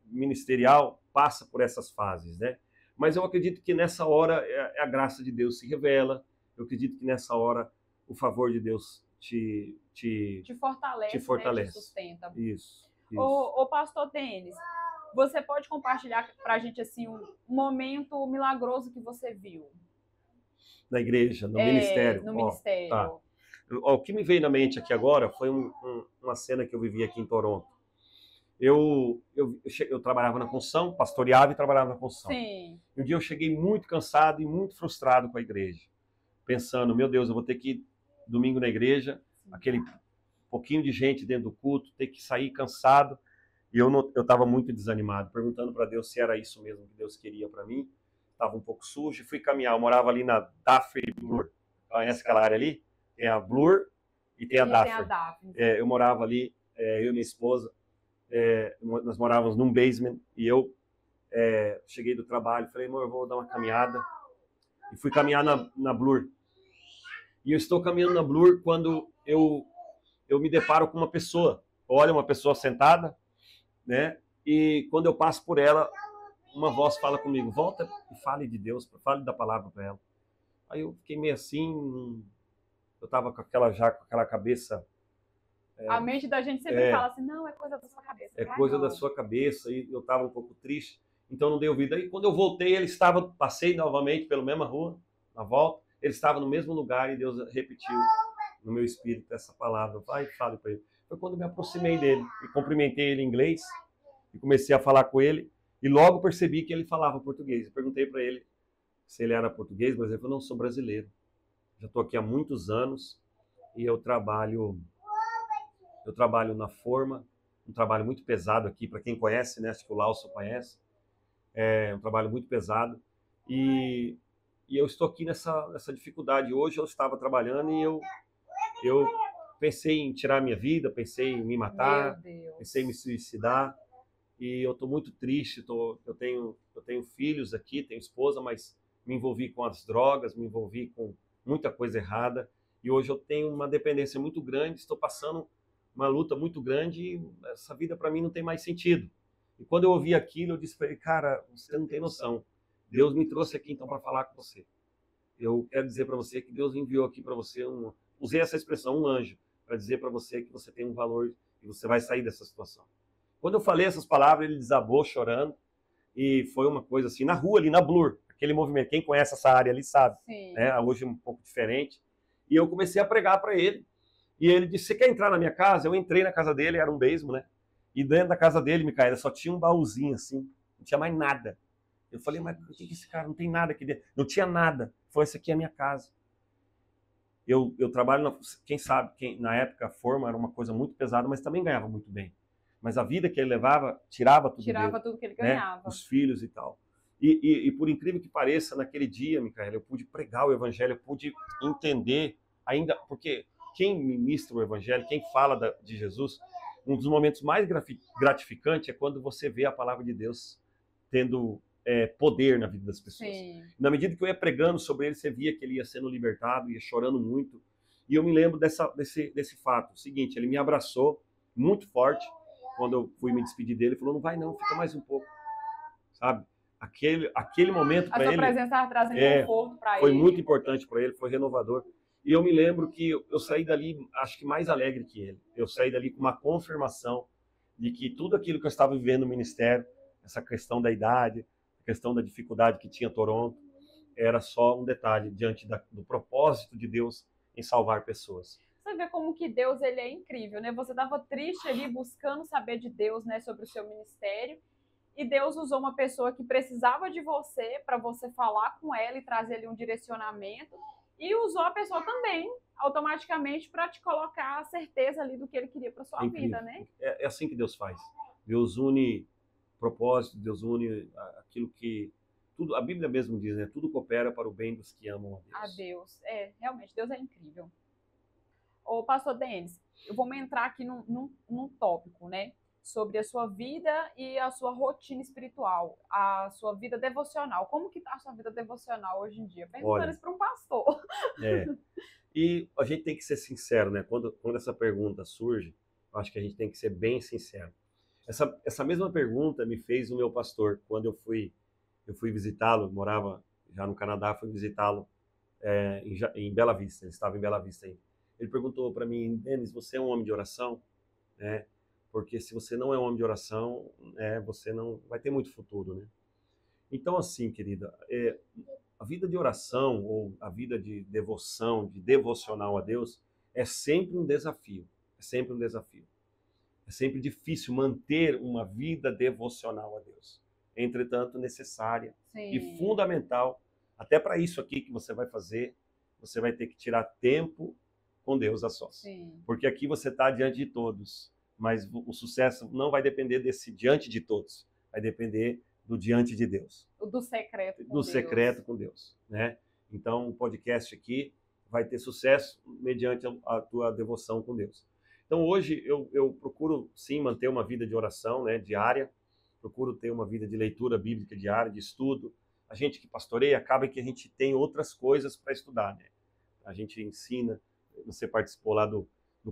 ministerial passa por essas fases, né? Mas eu acredito que nessa hora a graça de Deus se revela, eu acredito que nessa hora o favor de Deus te fortalece. Né? Te sustenta. Isso. Ô pastor Denis, você pode compartilhar para a gente assim, um momento milagroso que você viu? Na igreja, no ministério. No ministério. Tá. O que me veio na mente aqui agora foi uma cena que eu vivi aqui em Toronto. Eu trabalhava na construção, pastoreava e trabalhava na construção. Sim. E um dia eu cheguei muito cansado e muito frustrado com a igreja. Pensando, meu Deus, eu vou ter que ir domingo na igreja, aquele pouquinho de gente dentro do culto, ter que sair cansado. E eu estava muito desanimado, perguntando para Deus se era isso mesmo que Deus queria para mim. Estava um pouco sujo e fui caminhar. Eu morava ali na Daphne Bloor. Conhece aquela área ali? Tem a Bloor e tem a Daphne. Eu morava ali, eu e minha esposa, nós morávamos num basement e eu cheguei do trabalho, falei, amor, eu vou dar uma caminhada. E fui caminhar na Bloor. E eu estou caminhando na Bloor quando eu me deparo com uma pessoa. Olha, uma pessoa sentada, né? E quando eu passo por ela, uma voz fala comigo, volta e fale de Deus, fale da palavra para ela. Aí eu fiquei meio assim, eu estava com aquela cabeça... A mente da gente sempre fala assim, não, é coisa da sua cabeça. É coisa da sua cabeça, e eu estava um pouco triste, então não dei ouvido. Aí quando eu voltei, passei novamente pela mesma rua, na volta, ele estava no mesmo lugar e Deus repetiu no meu espírito essa palavra, vai e fale para ele. Foi quando eu me aproximei dele e cumprimentei ele em inglês e comecei a falar com ele e logo percebi que ele falava português. Eu perguntei para ele se ele era português, mas ele falou, não, sou brasileiro. Já estou aqui há muitos anos e eu trabalho na Forma, um trabalho muito pesado aqui, para quem conhece, né? Acho que o Lauso conhece. É um trabalho muito pesado. E eu estou aqui nessa dificuldade. Hoje eu estava trabalhando e eu pensei em tirar minha vida, pensei em me matar, pensei em me suicidar. E eu estou muito triste. Eu tenho filhos aqui, tenho esposa, mas me envolvi com as drogas, me envolvi com muita coisa errada. E hoje eu tenho uma dependência muito grande, estou passando uma luta muito grande e essa vida para mim não tem mais sentido. E quando eu ouvi aquilo, eu disse para ele, cara, você não tem noção. Deus me trouxe aqui então para falar com você. Eu quero dizer para você que Deus enviou aqui para você usei essa expressão, um anjo, para dizer para você que você tem um valor e você vai sair dessa situação. Quando eu falei essas palavras, ele desabou chorando e foi uma coisa assim, na rua ali, na Blur, aquele movimento, quem conhece essa área ali sabe, né? Hoje é um pouco diferente. E eu comecei a pregar para ele. E ele disse, você quer entrar na minha casa? Eu entrei na casa dele, era um basement, né? E dentro da casa dele, Micaela, só tinha um baúzinho assim, não tinha mais nada. Eu falei, mas por que esse cara não tem nada aqui dentro? Não tinha nada. Foi, essa aqui é a minha casa. Eu trabalho, quem sabe, na época a forma era uma coisa muito pesada, mas também ganhava muito bem. Mas a vida que ele levava, tirava tudo dele, tudo que ele ganhava. Né? Os filhos e tal. E por incrível que pareça, naquele dia, Micaela, eu pude pregar o evangelho, eu pude entender ainda, porque quem ministra o evangelho, quem fala de Jesus, um dos momentos mais gratificantes é quando você vê a palavra de Deus tendo poder na vida das pessoas. Sim. Na medida que eu ia pregando sobre ele, você via que ele ia sendo libertado, ia chorando muito. E eu me lembro desse fato. O seguinte, ele me abraçou muito forte quando eu fui me despedir dele. Ele falou, não vai não, fica mais um pouco. Sabe? Aquele momento para ele... A sua presença estava trazendo conforto para ele. Foi muito importante para ele, foi renovador. E eu me lembro que eu saí dali, acho que mais alegre que ele. Eu saí dali com uma confirmação de que tudo aquilo que eu estava vivendo no ministério, essa questão da idade, a questão da dificuldade que tinha Toronto, era só um detalhe diante do propósito de Deus em salvar pessoas. Você vê como que Deus ele é incrível, né? Você estava triste ali buscando saber de Deus, né, sobre o seu ministério, e Deus usou uma pessoa que precisava de você para você falar com ela e trazer ali um direcionamento, e usou a pessoa também automaticamente para te colocar a certeza ali do que ele queria para sua vida, né? É assim que Deus faz. Deus une propósito, Deus une aquilo que tudo, a Bíblia mesmo diz, né? Tudo coopera para o bem dos que amam a Deus. A Deus, realmente, Deus é incrível. Ô, pastor Denis, vamos entrar aqui num tópico, né? Sobre a sua vida e a sua rotina espiritual, a sua vida devocional. Como que tá a sua vida devocional hoje em dia? Perguntando isso para um pastor. E a gente tem que ser sincero, né? Quando essa pergunta surge, eu acho que a gente tem que ser bem sincero. Essa mesma pergunta me fez o meu pastor quando eu fui visitá-lo, morava já no Canadá, fui visitá-lo em Bela Vista, ele estava em Bela Vista ainda. Ele perguntou para mim, Denis, você é um homem de oração? Né? Porque se você não é um homem de oração, você não vai ter muito futuro, né? Então, assim, querida, a vida de oração ou a vida de devoção, de devocional a Deus, é sempre um desafio. É sempre um desafio. É sempre difícil manter uma vida devocional a Deus. Entretanto, necessária e fundamental. Até para isso aqui que você vai fazer, você vai ter que tirar tempo com Deus a sós. Porque aqui você está diante de todos. Mas o sucesso não vai depender desse diante de todos. Vai depender do diante de Deus. Do secreto com Deus. Do secreto com Deus, né? Então, o podcast aqui vai ter sucesso mediante a tua devoção com Deus. Então, hoje, eu procuro, sim, manter uma vida de oração, né, diária. Procuro ter uma vida de leitura bíblica diária, de estudo. A gente que pastoreia, acaba que a gente tem outras coisas para estudar, né? A gente ensina, você participou lá do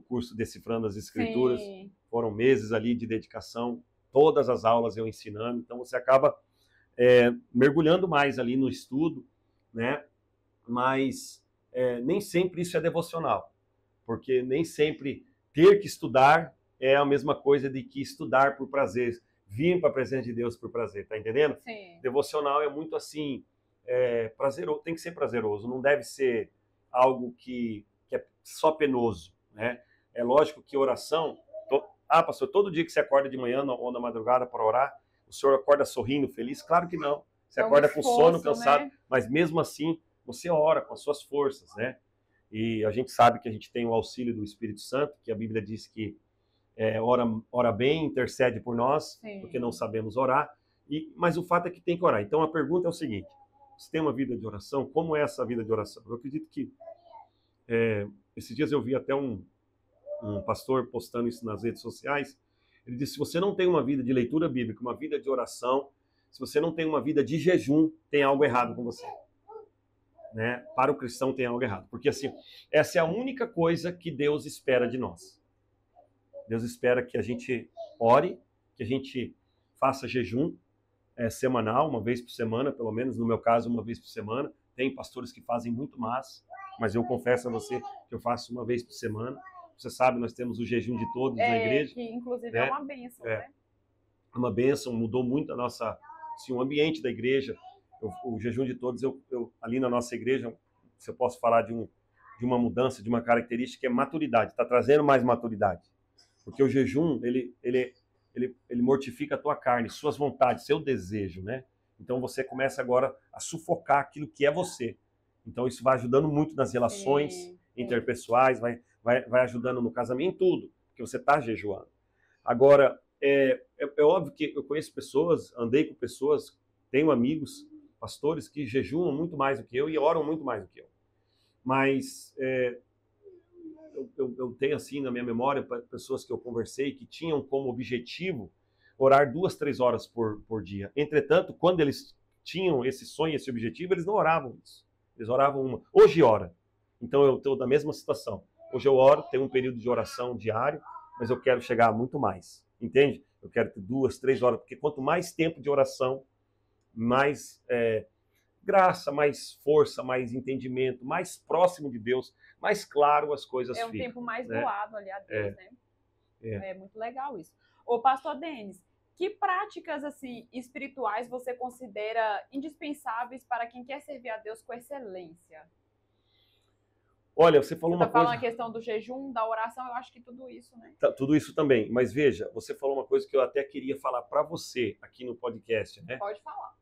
curso Decifrando as Escrituras. Sim. Foram meses ali de dedicação, todas as aulas eu ensinando, então você acaba mergulhando mais ali no estudo, né? Mas nem sempre isso é devocional, porque nem sempre ter que estudar é a mesma coisa de que estudar por prazer, vir para a presença de Deus por prazer, tá entendendo? Sim. Devocional é muito assim, prazeroso, tem que ser prazeroso, não deve ser algo que é só penoso, né? É lógico que oração... pastor, todo dia que você acorda de manhã ou na madrugada para orar, o senhor acorda sorrindo, feliz? Claro que não. Você acorda com sono, cansado, né? Mas mesmo assim, você ora com as suas forças, né? E a gente sabe que a gente tem o auxílio do Espírito Santo, que a Bíblia diz que ora bem, intercede por nós, Sim. porque não sabemos orar, mas o fato é que tem que orar. Então a pergunta é o seguinte, você tem uma vida de oração? Como é essa vida de oração? Eu acredito que esses dias eu vi até um pastor postando isso nas redes sociais. Ele disse, se você não tem uma vida de leitura bíblica, uma vida de oração, se você não tem uma vida de jejum, tem algo errado com você. Né? Para o cristão tem algo errado. Porque assim, essa é a única coisa que Deus espera de nós. Deus espera que a gente ore, que a gente faça jejum semanal, uma vez por semana, pelo menos, no meu caso, uma vez por semana. Tem pastores que fazem muito mais, mas eu confesso a você que eu faço uma vez por semana. Você sabe, nós temos o jejum de todos na igreja. Que inclusive né? é uma bênção, né? Uma bênção, mudou muito a nossa, assim, o ambiente da igreja. O jejum de todos, ali na nossa igreja, se eu posso falar de uma mudança, de uma característica, que é maturidade, está trazendo mais maturidade. Porque o jejum, ele mortifica a tua carne, suas vontades, seu desejo, né? Então você começa agora a sufocar aquilo que é você. Então isso vai ajudando muito nas relações interpessoais, vai ajudando no casamento, em tudo, porque você está jejuando. Agora, é óbvio que eu conheço pessoas, andei com pessoas, tenho amigos, pastores, que jejuam muito mais do que eu e oram muito mais do que eu. Mas eu tenho assim na minha memória pessoas que eu conversei que tinham como objetivo orar 2, 3 horas por dia. Entretanto, quando eles tinham esse sonho, esse objetivo, eles não oravam isso. Eles oravam uma. Hoje ora. Então eu estou na mesma situação. Hoje eu oro, tenho um período de oração diário, mas eu quero chegar a muito mais. Entende? Eu quero ter 2, 3 horas, porque quanto mais tempo de oração, mais graça, mais força, mais entendimento, mais próximo de Deus, mais claro as coisas ficam. É um tempo mais né? doado ali a Deus, né? É muito legal isso. Ô, pastor Denis, que práticas assim espirituais você considera indispensáveis para quem quer servir a Deus com excelência? Olha, você falou uma coisa... Você falando a questão do jejum, da oração, eu acho que tudo isso, né? Tudo isso também. Mas veja, você falou uma coisa que eu até queria falar para você aqui no podcast, né? Pode falar.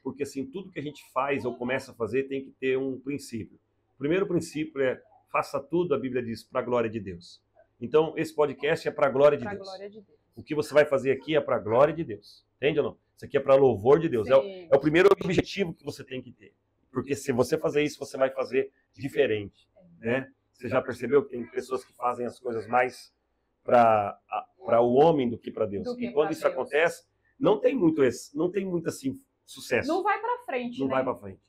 Porque assim, tudo que a gente faz ou começa a fazer tem que ter um princípio. O primeiro princípio é, faça tudo, a Bíblia diz, para a glória de Deus. Então, esse podcast é para a glória de Deus. Glória de Deus. O que você vai fazer aqui é para a glória de Deus. Entende ou não? Isso aqui é para louvor de Deus. É o primeiro objetivo que você tem que ter. Porque se você fazer isso, você vai fazer diferente. Né? Você já percebeu que tem pessoas que fazem as coisas mais para o homem do que para Deus. E quando isso acontece, não tem muito assim, sucesso. Não vai para frente, Não vai para frente.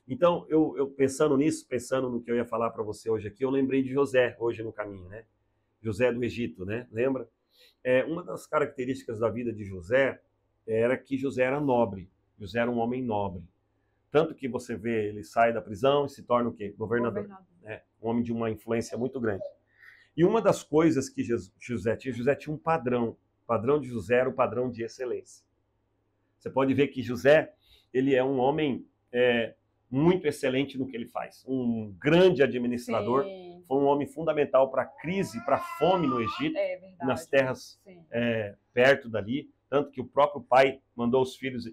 Então, eu pensando nisso, pensando no que eu ia falar para você hoje aqui, eu lembrei de José, hoje no caminho, né? José do Egito, né? Lembra? Uma das características da vida de José era que José era nobre. José era um homem nobre. Tanto que você vê, ele sai da prisão e se torna o quê? Governador. Né? Um homem de uma influência muito grande. E uma das coisas que José tinha um padrão. O padrão de José era o padrão de excelência. Você pode ver que José, ele é um homem muito excelente no que ele faz. Um grande administrador. Sim. Foi um homem fundamental para a crise, para a fome no Egito, nas terras perto dali. Tanto que o próprio pai mandou os filhos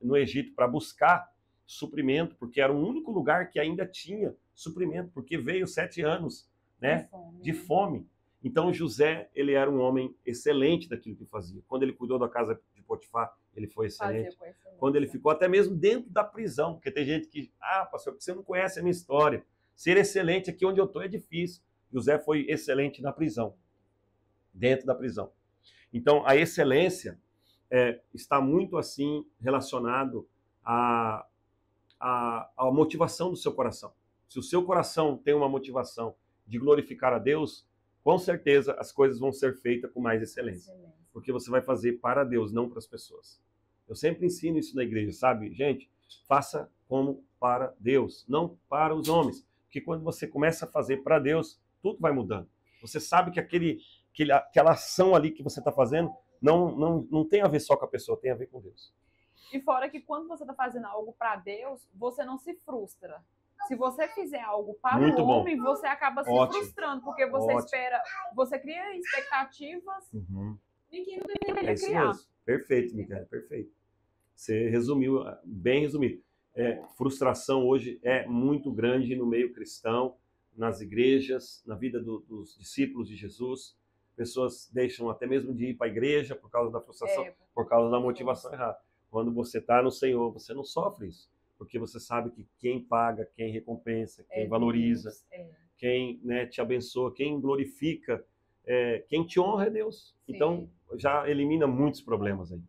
no Egito para buscar suprimento, porque era o único lugar que ainda tinha suprimento, porque veio 7 anos, né, de fome. Então José, ele era um homem excelente daquilo que fazia. Quando ele cuidou da casa de Potifar, ele foi excelente. Quando ele ficou até mesmo dentro da prisão, porque tem gente que, pastor, você não conhece a minha história. Ser excelente aqui onde eu estou é difícil. José foi excelente na prisão, dentro da prisão. Então a excelência está muito assim relacionado à motivação do seu coração. Se o seu coração tem uma motivação de glorificar a Deus, com certeza as coisas vão ser feitas com mais excelência. Porque você vai fazer para Deus, não para as pessoas. Eu sempre ensino isso na igreja, sabe? Gente, faça como para Deus, não para os homens. Porque quando você começa a fazer para Deus, tudo vai mudando. Você sabe que aquela ação ali que você está fazendo não tem a ver só com a pessoa, tem a ver com Deus. E fora que quando você está fazendo algo para Deus, você não se frustra. Se você fizer algo para o homem, você acaba se frustrando, porque você espera, você cria expectativas de que não deveria criar. Mesmo. Perfeito, Micaela, perfeito. Você resumiu, bem resumido. Frustração hoje é muito grande no meio cristão, nas igrejas, na vida dos discípulos de Jesus. Pessoas deixam até mesmo de ir para a igreja por causa da frustração, É, por causa da motivação errada. Quando você está no Senhor, você não sofre isso, porque você sabe que quem paga, quem recompensa, quem valoriza, Deus, quem, né, te abençoa, quem glorifica, quem te honra é Deus. Sim. Então, já elimina muitos problemas aí.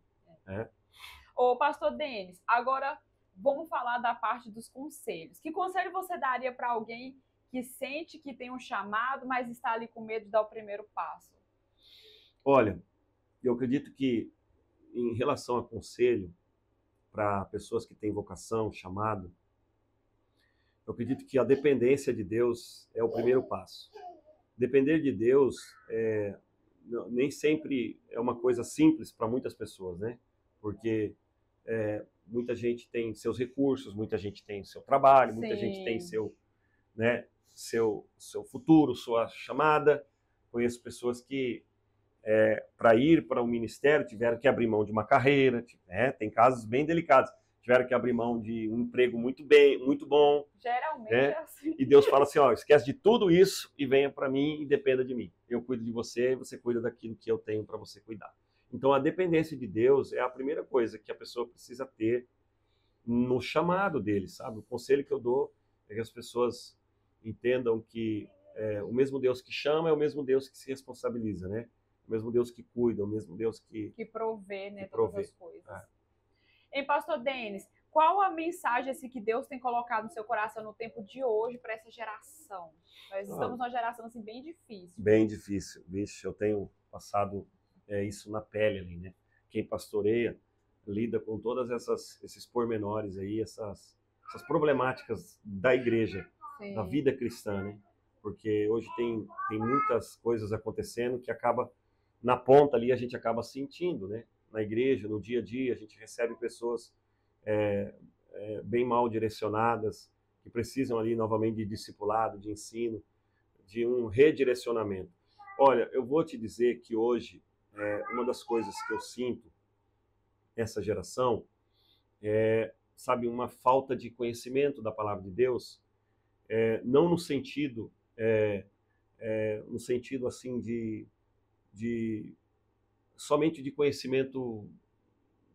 Ô, pastor Denis, agora vamos falar da parte dos conselhos. Que conselho você daria para alguém que sente que tem um chamado, mas está ali com medo de dar o primeiro passo? Olha, eu acredito que em relação a conselho para pessoas que têm vocação, chamado, eu acredito que a dependência de Deus é o primeiro passo. Depender de Deus nem sempre é uma coisa simples para muitas pessoas, né? Porque muita gente tem seus recursos, muita gente tem seu trabalho, muita gente tem seu futuro, sua chamada. Conheço pessoas que, para ir para o ministério, tiveram que abrir mão de uma carreira, tem casos bem delicados, tiveram que abrir mão de um emprego muito bom. Geralmente é assim. E Deus fala assim, esquece de tudo isso e venha para mim e dependa de mim. Eu cuido de você e você cuida daquilo que eu tenho para você cuidar. Então, a dependência de Deus é a primeira coisa que a pessoa precisa ter no chamado dele, sabe? O conselho que eu dou é que as pessoas entendam que o mesmo Deus que chama é o mesmo Deus que se responsabiliza, né? O mesmo Deus que cuida, o mesmo Deus que provê, né, provê. todas as coisas. Em pastor Denis, qual a mensagem assim, que Deus tem colocado no seu coração no tempo de hoje para essa geração? Nós estamos numa geração assim, bem difícil. Bem difícil. Vixe, eu tenho passado isso na pele ali, né? Quem pastoreia lida com todas esses pormenores aí, essas problemáticas da igreja, Sim. da vida cristã, né? Porque hoje tem muitas coisas acontecendo que acaba, na ponta ali, a gente acaba sentindo, né? Na igreja, no dia a dia, a gente recebe pessoas bem mal direcionadas, que precisam ali novamente de discipulado, de ensino, de um redirecionamento. Olha, eu vou te dizer que hoje, uma das coisas que eu sinto essa geração sabe, uma falta de conhecimento da palavra de Deus, não no sentido assim de somente de conhecimento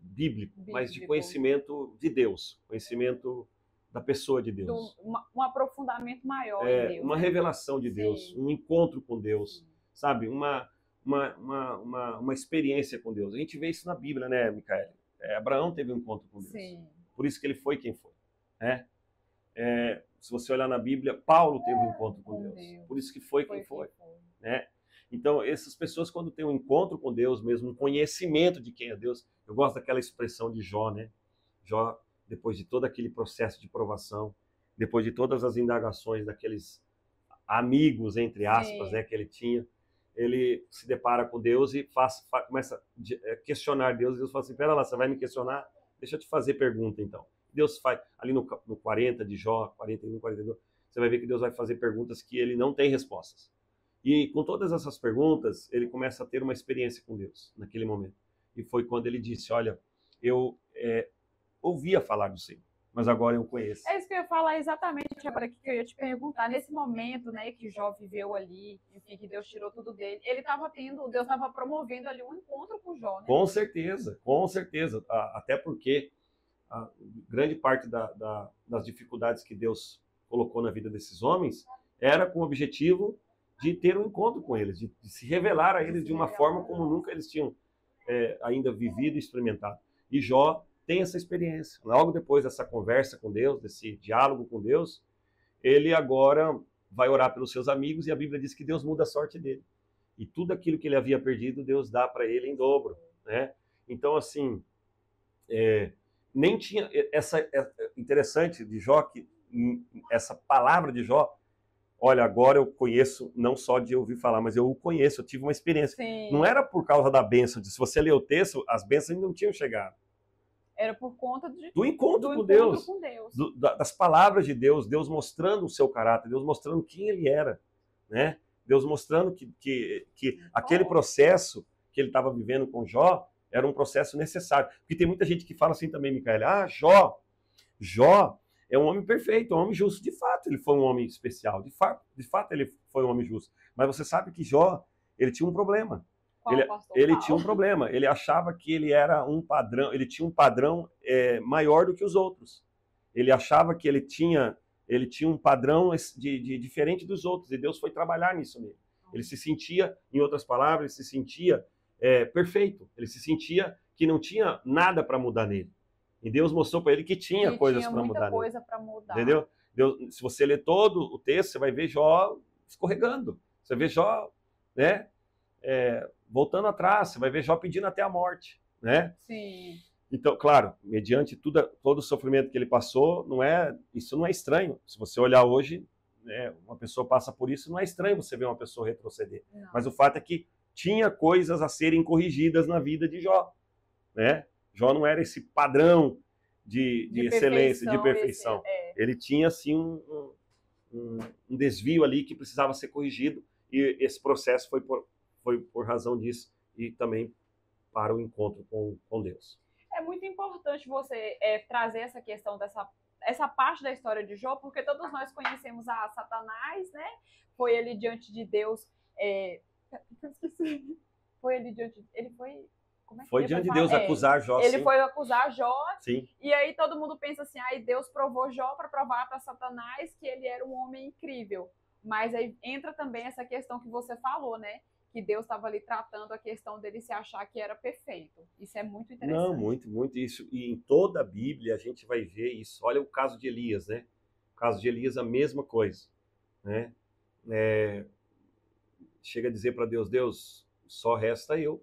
bíblico, mas de conhecimento de Deus, conhecimento da pessoa de Deus. Um aprofundamento maior em Deus. Uma revelação de Deus, um encontro com Deus, sabe? Uma experiência com Deus. A gente vê isso na Bíblia, né, Micaele? Abraão teve um encontro com Deus. Sim. Por isso que ele foi quem foi. Se você olhar na Bíblia, Paulo teve um encontro com Deus. Por isso que foi quem foi. Né? Então, essas pessoas, quando têm um encontro com Deus mesmo, um conhecimento de quem é Deus, eu gosto daquela expressão de Jó, né? Jó, depois de todo aquele processo de provação, depois de todas as indagações daqueles amigos, entre aspas, né, que ele tinha, ele se depara com Deus e começa a questionar Deus. Deus fala assim, pera lá, você vai me questionar? Deixa eu te fazer pergunta, então. Deus faz, ali no 40 de Jó, 41, 42, você vai ver que Deus vai fazer perguntas que ele não tem respostas. E com todas essas perguntas, ele começa a ter uma experiência com Deus, naquele momento. E foi quando ele disse, olha, eu ouvia falar do Senhor, mas agora eu conheço. É isso que eu ia falar exatamente agora que eu ia te perguntar. Nesse momento, né, que Jó viveu ali, enfim, que Deus tirou tudo dele, Deus estava promovendo ali um encontro com Jó, né? Com certeza. Até porque a grande parte das dificuldades que Deus colocou na vida desses homens era com o objetivo de ter um encontro com eles, de se revelar a eles de uma forma como nunca eles tinham ainda vivido e experimentado. E Jó tem essa experiência. Logo depois dessa conversa com Deus, desse diálogo com Deus, ele agora vai orar pelos seus amigos e a Bíblia diz que Deus muda a sorte dele. E tudo aquilo que ele havia perdido, Deus dá para ele em dobro, né? Então, assim, nem tinha... interessante de Jó, que essa palavra de Jó, olha, agora eu conheço, não só de ouvir falar, mas eu o conheço, eu tive uma experiência. Sim. Não era por causa da bênção, se você ler o texto, as bênçãos ainda não tinham chegado. Era por conta do encontro com Deus. Das palavras de Deus, Deus mostrando o seu caráter, Deus mostrando quem ele era, né? Deus mostrando que aquele processo que ele estava vivendo com Jó era um processo necessário. Porque tem muita gente que fala assim também, Micaele, Jó é um homem perfeito, é um homem justo. De fato, ele foi um homem especial. De fato ele foi um homem justo. Mas você sabe que Jó, ele tinha um problema. Qual pastor Ele Paulo? tinha um problema. Ele achava que ele era um padrão, ele tinha um padrão maior do que os outros. Ele achava que ele tinha um padrão de diferente dos outros, e Deus foi trabalhar nisso nele. Ele se sentia, em outras palavras, ele se sentia perfeito. Ele se sentia que não tinha nada para mudar nele. E Deus mostrou para ele que tinha coisas para mudar nele. Coisa para mudar. Entendeu? Se você ler todo o texto, você vai ver Jó escorregando. Você vê Jó, né, voltando atrás. Você vai ver Jó pedindo até a morte, né? Sim. Então, claro, mediante todo o sofrimento que ele passou, isso não é estranho. Se você olhar hoje, uma pessoa passa por isso, não é estranho você ver uma pessoa retroceder. Não. Mas o fato é que tinha coisas a serem corrigidas na vida de Jó, né? Jó não era esse padrão de excelência, de perfeição. Ele tinha, assim, um desvio ali que precisava ser corrigido, e esse processo foi por razão disso, e também para o encontro com Deus. É muito importante você trazer essa questão essa parte da história de Jó, porque todos nós conhecemos a Satanás, né? Foi ele diante de Deus. Foi ele diante. Ele foi. Como é que foi diante de Deus acusar Jó. Ele foi acusar Jó. Sim. E aí todo mundo pensa assim: aí Deus provou Jó para provar para Satanás que ele era um homem incrível. Mas aí entra também essa questão que você falou, né? Que Deus estava ali tratando a questão dele se achar que era perfeito. Isso é muito interessante. Não, muito, muito isso. E em toda a Bíblia a gente vai ver isso. Olha o caso de Elias, né? O caso de Elias, a mesma coisa, né? Chega a dizer para Deus, Deus, só resta eu.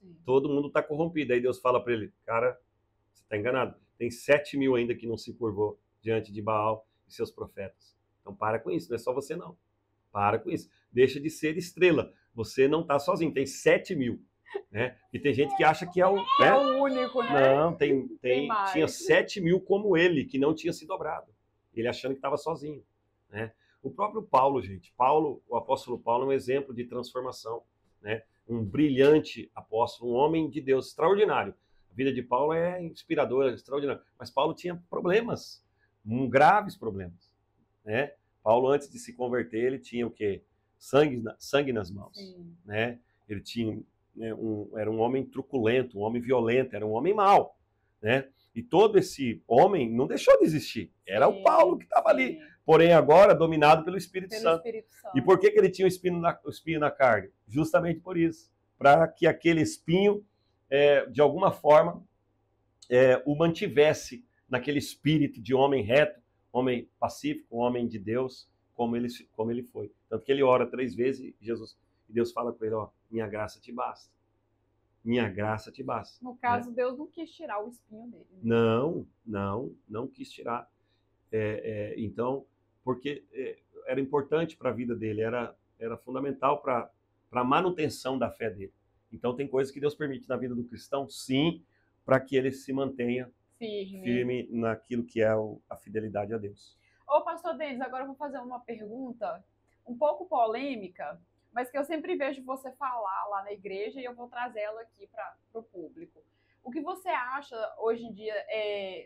Sim. Todo mundo está corrompido. Aí Deus fala para ele, cara, você está enganado. Tem 7.000 ainda que não se curvou diante de Baal e seus profetas. Então para com isso, não é só você não. Para com isso. Deixa de ser estrela. Você não está sozinho, tem 7.000. Né? E tem gente que acha que é o único, né? Não, tinha 7.000 como ele, que não tinha se dobrado. Ele achando que estava sozinho. Né? O próprio Paulo, gente. O apóstolo Paulo é um exemplo de transformação. Né? Um brilhante apóstolo, um homem de Deus extraordinário. A vida de Paulo é inspiradora, extraordinária. Mas Paulo tinha problemas, graves problemas. Né? Paulo, antes de se converter, ele tinha o quê? Sangue nas mãos. Né? Ele tinha, era um homem truculento, um homem violento, era um homem mau. Né? E todo esse homem não deixou de existir. Era o Paulo que estava ali. Porém, agora dominado pelo Espírito Santo. E por que ele tinha o espinho na carne? Justamente por isso. Para que aquele espinho, de alguma forma, o mantivesse naquele espírito de homem reto, homem pacífico, homem de Deus, como ele foi. Tanto que ele ora 3 vezes e Deus fala com ele, ó, minha graça te basta. Minha graça te basta. No caso, né? Deus não quis tirar o espinho dele. Né? Não quis tirar. Então, porque era importante para a vida dele, era fundamental para a manutenção da fé dele. Então, tem coisas que Deus permite na vida do cristão, sim, para que ele se mantenha firme naquilo que é a fidelidade a Deus. Ô, pastor Denis, agora eu vou fazer uma pergunta um pouco polêmica, mas que eu sempre vejo você falar lá na igreja e eu vou trazer ela aqui para o público. O que você acha hoje em dia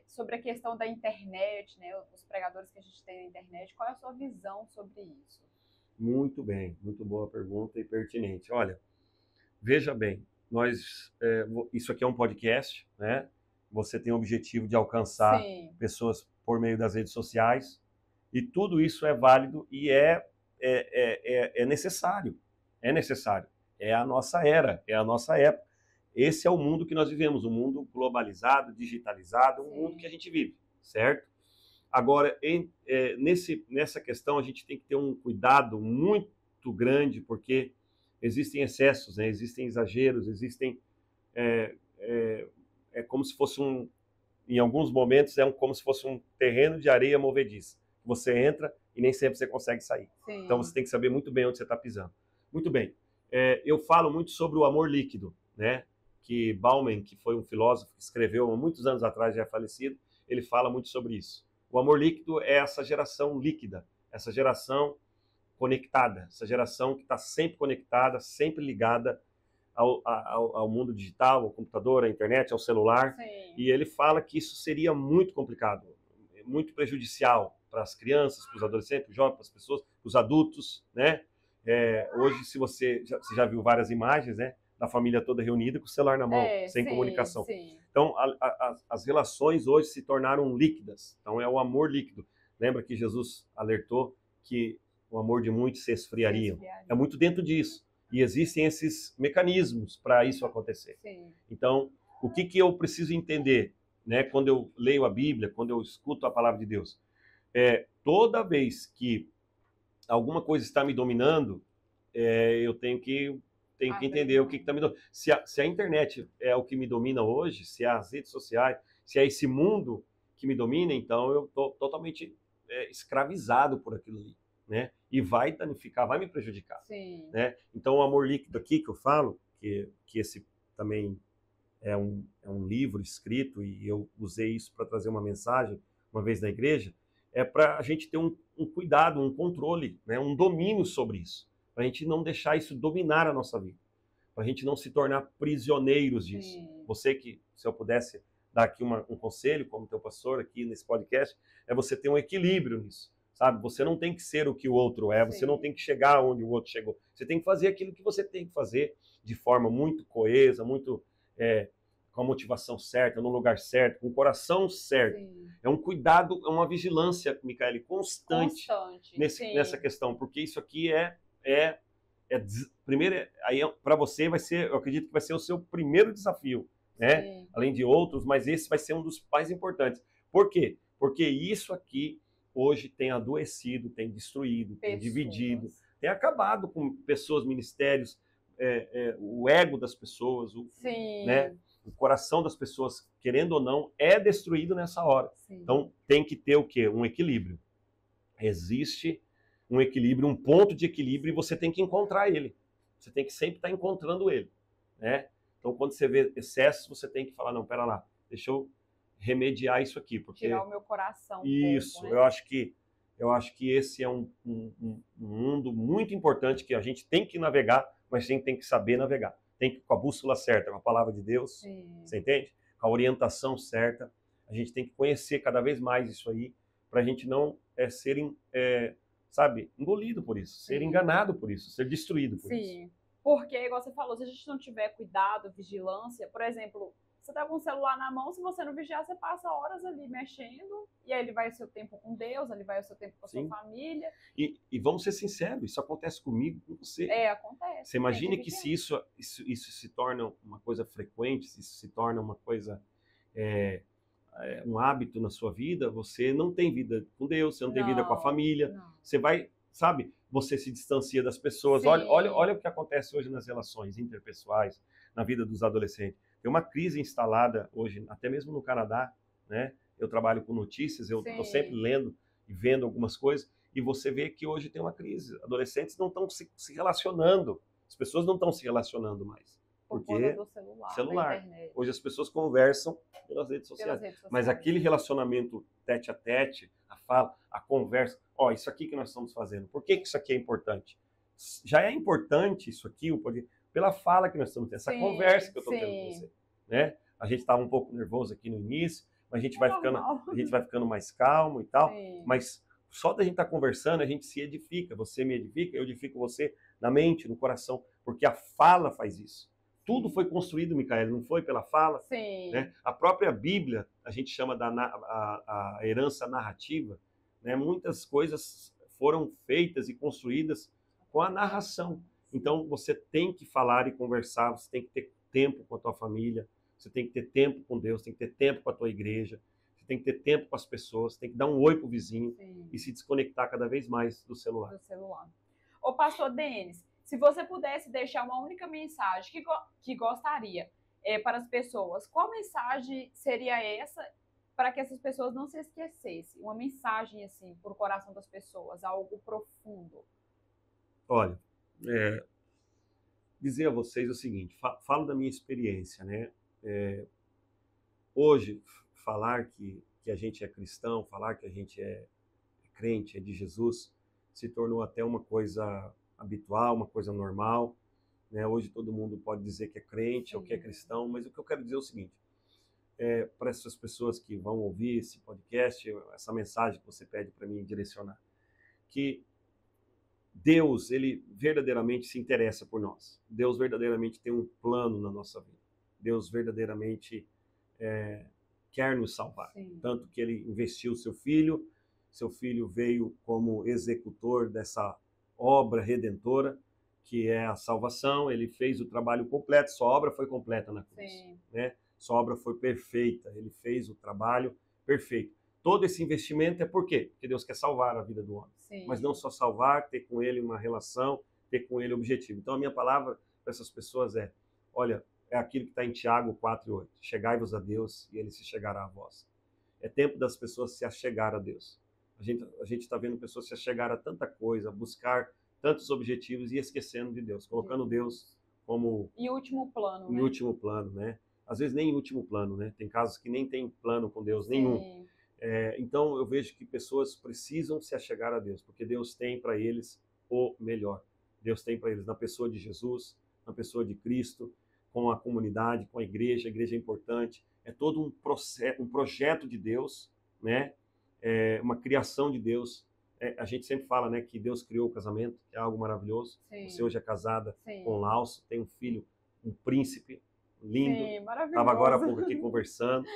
sobre a questão da internet, né, os pregadores que a gente tem na internet? Qual é a sua visão sobre isso? Muito bem, muito boa pergunta e pertinente. Olha, veja bem, isso aqui é um podcast, né? Você tem o objetivo de alcançar pessoas por meio das redes sociais, e tudo isso é válido e é necessário. É necessário. É a nossa era, é a nossa época. Esse é o mundo que nós vivemos, um mundo globalizado, digitalizado, um mundo que a gente vive, certo? Agora, nessa questão, a gente tem que ter um cuidado muito grande, porque existem excessos, né? Existem exageros, existem... É como se fosse em alguns momentos, como se fosse um terreno de areia movediça. Você entra e nem sempre você consegue sair. Sim. Então, você tem que saber muito bem onde você está pisando. Muito bem. Eu falo muito sobre o amor líquido, né? Que Bauman, que foi um filósofo que escreveu há muitos anos atrás, já é falecido, ele fala muito sobre isso. O amor líquido é essa geração líquida, essa geração conectada, essa geração que está sempre conectada, sempre ligada ao mundo digital, ao computador, à internet, ao celular. Sim. E ele fala que isso seria muito complicado, muito prejudicial para as crianças, para os adolescentes, para os jovens, para as pessoas, para os adultos, né? Hoje, se você já viu várias imagens, né? Da família toda reunida com o celular na mão, sem sim, comunicação. sim. Então, as relações hoje se tornaram líquidas. Então, é o amor líquido. Lembra que Jesus alertou que o amor de muitos se esfriaria? É muito dentro disso. E existem esses mecanismos para isso acontecer. Sim. Então, o que eu preciso entender, né, quando eu leio a Bíblia, quando eu escuto a palavra de Deus? Toda vez que alguma coisa está me dominando, eu tenho que entender o que está me dominando. Se a internet é o que me domina hoje, se é as redes sociais, se é esse mundo que me domina, então eu estou totalmente escravizado por aquilo ali, né? E vai danificar, vai me prejudicar. Sim. Né? Então o amor líquido aqui que eu falo, que esse também é um livro escrito, e eu usei isso para trazer uma mensagem uma vez na igreja, é para a gente ter um cuidado, um controle, né? Um domínio sobre isso. Para a gente não deixar isso dominar a nossa vida, para a gente não se tornar prisioneiros disso. Sim. Você que, se eu pudesse dar aqui um conselho, como teu pastor aqui nesse podcast, é você ter um equilíbrio nisso, sabe? Você não tem que ser o que o outro é, você não tem que chegar onde o outro chegou. Você tem que fazer aquilo que você tem que fazer de forma muito coesa, muito com a motivação certa, no lugar certo, com o coração certo. Sim. É um cuidado, é uma vigilância, Micaele, constante. Nessa questão, porque isso aqui primeiro, aí para você vai ser, eu acredito que vai ser o seu primeiro desafio, né? Sim. Além de outros, mas esse vai ser um dos mais importantes. Por quê? Porque isso aqui hoje tem adoecido, tem destruído, tem dividido, tem acabado com pessoas, ministérios, o ego das pessoas, né? O coração das pessoas, querendo ou não, é destruído nessa hora. Sim. Então tem que ter o quê? Um equilíbrio. Existe um equilíbrio, um ponto de equilíbrio, e você tem que encontrar ele. Você tem que sempre estar encontrando ele, né? Então, quando você vê excesso, você tem que falar, não, pera lá, deixa eu remediar isso aqui. Porque tirar o meu coração isso, pouco, né? Eu acho que esse é um mundo muito importante que a gente tem que navegar, mas a gente tem que saber navegar. Tem que ir com a bússola certa, com a palavra de Deus, sim. Você entende? Com a orientação certa. A gente tem que conhecer cada vez mais isso aí, para a gente não ser engolido por isso, sim. Ser enganado por isso, ser destruído por isso. Sim, porque, igual você falou, se a gente não tiver cuidado, vigilância, por exemplo, você tá com o celular na mão, se você não vigiar, você passa horas ali mexendo, e aí ele vai o seu tempo com Deus, ele vai o seu tempo com a sua família. E vamos ser sinceros, isso acontece comigo, com você. Acontece. Você imagina que se isso se torna uma coisa frequente, se isso se torna uma coisa... um hábito na sua vida, você não tem vida com Deus, você não tem vida com a família, você vai, sabe, você se distancia das pessoas. Olha o que acontece hoje nas relações interpessoais, na vida dos adolescentes. Tem uma crise instalada hoje, até mesmo no Canadá, né? Eu trabalho com notícias, eu estou sempre lendo e vendo algumas coisas, e você vê que hoje tem uma crise. Adolescentes não estão se relacionando, as pessoas não estão se relacionando mais. Porque do celular. Hoje as pessoas conversam pelas redes sociais. Mas aquele relacionamento tete a tete, a fala, a conversa, isso aqui que nós estamos fazendo, por que isso aqui é importante? Já é importante isso aqui, pela fala que nós estamos tendo, essa conversa que eu estou tendo com você. Né? A gente estava um pouco nervoso aqui no início, mas a gente vai ficando mais calmo e tal, mas só da gente estar conversando, a gente se edifica, você me edifica, eu edifico você na mente, no coração, porque a fala faz isso. Tudo foi construído, Micaele, não foi pela fala? Sim. Né? A própria Bíblia, a gente chama a herança narrativa, né? Muitas coisas foram feitas e construídas com a narração. Então, você tem que falar e conversar, você tem que ter tempo com a tua família, você tem que ter tempo com Deus, tem que ter tempo com a tua igreja, você tem que ter tempo com as pessoas, você tem que dar um oi pro vizinho. Sim. E se desconectar cada vez mais do celular. Ô, pastor Denis, se você pudesse deixar uma única mensagem que gostaria para as pessoas, qual mensagem seria essa para que essas pessoas não se esquecessem? Uma mensagem, assim, para o coração das pessoas, algo profundo. Olha, dizer a vocês o seguinte, falo da minha experiência, né? Hoje, falar que a gente é cristão, falar que a gente é crente, é de Jesus, se tornou até uma coisa habitual, uma coisa normal, né? Hoje todo mundo pode dizer que é crente ou que é cristão, mas o que eu quero dizer é o seguinte, para essas pessoas que vão ouvir esse podcast, essa mensagem que você pede para mim direcionar, que Deus, ele verdadeiramente se interessa por nós. Deus verdadeiramente tem um plano na nossa vida. Deus verdadeiramente quer nos salvar. Sim. Tanto que ele investiu seu filho veio como executor dessa obra redentora, que é a salvação. Ele fez o trabalho completo, sua obra foi completa na cruz. Sim. Né? Sua obra foi perfeita, ele fez o trabalho perfeito. Todo esse investimento é por quê? Porque Deus quer salvar a vida do homem. Sim. Mas não só salvar, ter com ele uma relação, ter com ele objetivo. Então a minha palavra para essas pessoas é, olha, é aquilo que está em Tiago 4:8. Chegai-vos a Deus e ele se chegará a vós. É tempo das pessoas se achegar a Deus. A gente está vendo pessoas se achegar a tanta coisa, buscar tantos objetivos e esquecendo de Deus, colocando Deus como em último plano, em último plano, né? Às vezes nem em último plano, né? Tem casos que nem tem plano com Deus nenhum. Então eu vejo que pessoas precisam se achegar a Deus, porque Deus tem para eles o melhor. Deus tem para eles na pessoa de Jesus, na pessoa de Cristo, com a comunidade, com a igreja. A igreja é importante. É todo um processo, um projeto de Deus, né? Uma criação de Deus. A gente sempre fala, né, que Deus criou o casamento, que é algo maravilhoso. Sim. Você hoje é casada Sim. com Laucio, tem um filho, um príncipe lindo. Sim, maravilhoso. Estava agora há pouco aqui conversando,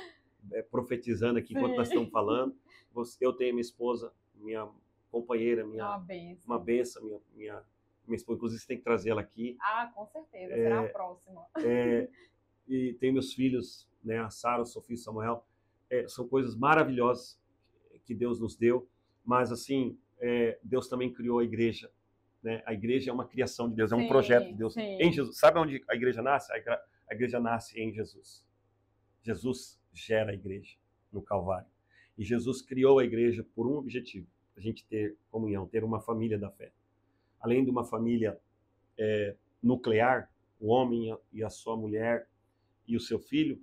profetizando aqui enquanto Sim. nós estamos falando. Eu tenho minha esposa, minha companheira, uma benção, minha esposa. Inclusive, você tem que trazer ela aqui. Ah, com certeza, será a próxima. E tem meus filhos, né, a Sara, a Sofia e o Samuel. São coisas maravilhosas que Deus nos deu, mas assim, Deus também criou a igreja. Né? A igreja é uma criação de Deus, é um projeto de Deus. Em Jesus. Sabe onde a igreja nasce? A igreja nasce em Jesus. Jesus gera a igreja no Calvário. E Jesus criou a igreja por um objetivo: a gente ter comunhão, ter uma família da fé. Além de uma família nuclear, o homem e a sua mulher e o seu filho,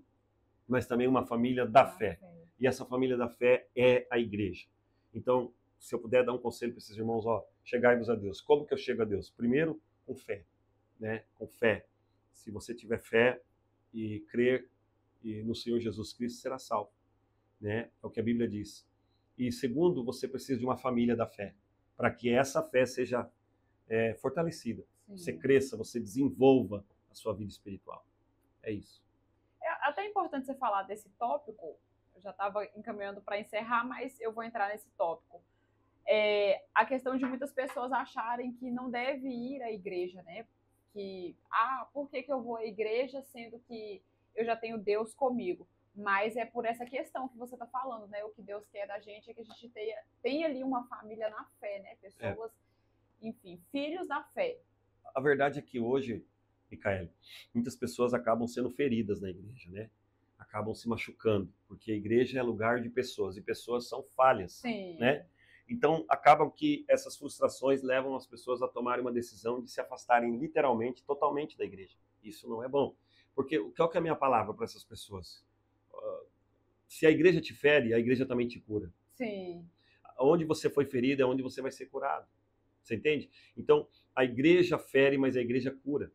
mas também uma família da fé. E essa família da fé é a igreja. Então, se eu puder dar um conselho para esses irmãos, chegai-vos a Deus. Como que eu chego a Deus? Primeiro, com fé, né? Com fé. Se você tiver fé e crer no Senhor Jesus Cristo, será salvo, né? É o que a Bíblia diz. E segundo, você precisa de uma família da fé, para que essa fé seja fortalecida. Sim. Você cresça, você desenvolva a sua vida espiritual. É isso. É até importante você falar desse tópico. Eu já estava encaminhando para encerrar, mas eu vou entrar nesse tópico. A questão de muitas pessoas acharem que não deve ir à igreja, né? Por que eu vou à igreja sendo que eu já tenho Deus comigo? Mas é por essa questão que você está falando, né? O que Deus quer da gente é que a gente tenha ali uma família na fé, né? Pessoas, enfim, filhos da fé. A verdade é que hoje, Micaele, muitas pessoas acabam sendo feridas na igreja, né? Acabam se machucando, porque a igreja é lugar de pessoas, e pessoas são falhas. Sim. Né? Então, acabam que essas frustrações levam as pessoas a tomarem uma decisão de se afastarem literalmente, totalmente da igreja. Isso não é bom. Porque qual que é a minha palavra para essas pessoas? Se a igreja te fere, a igreja também te cura. Sim. Onde você foi ferido é onde você vai ser curado. Você entende? Então, a igreja fere, mas a igreja cura.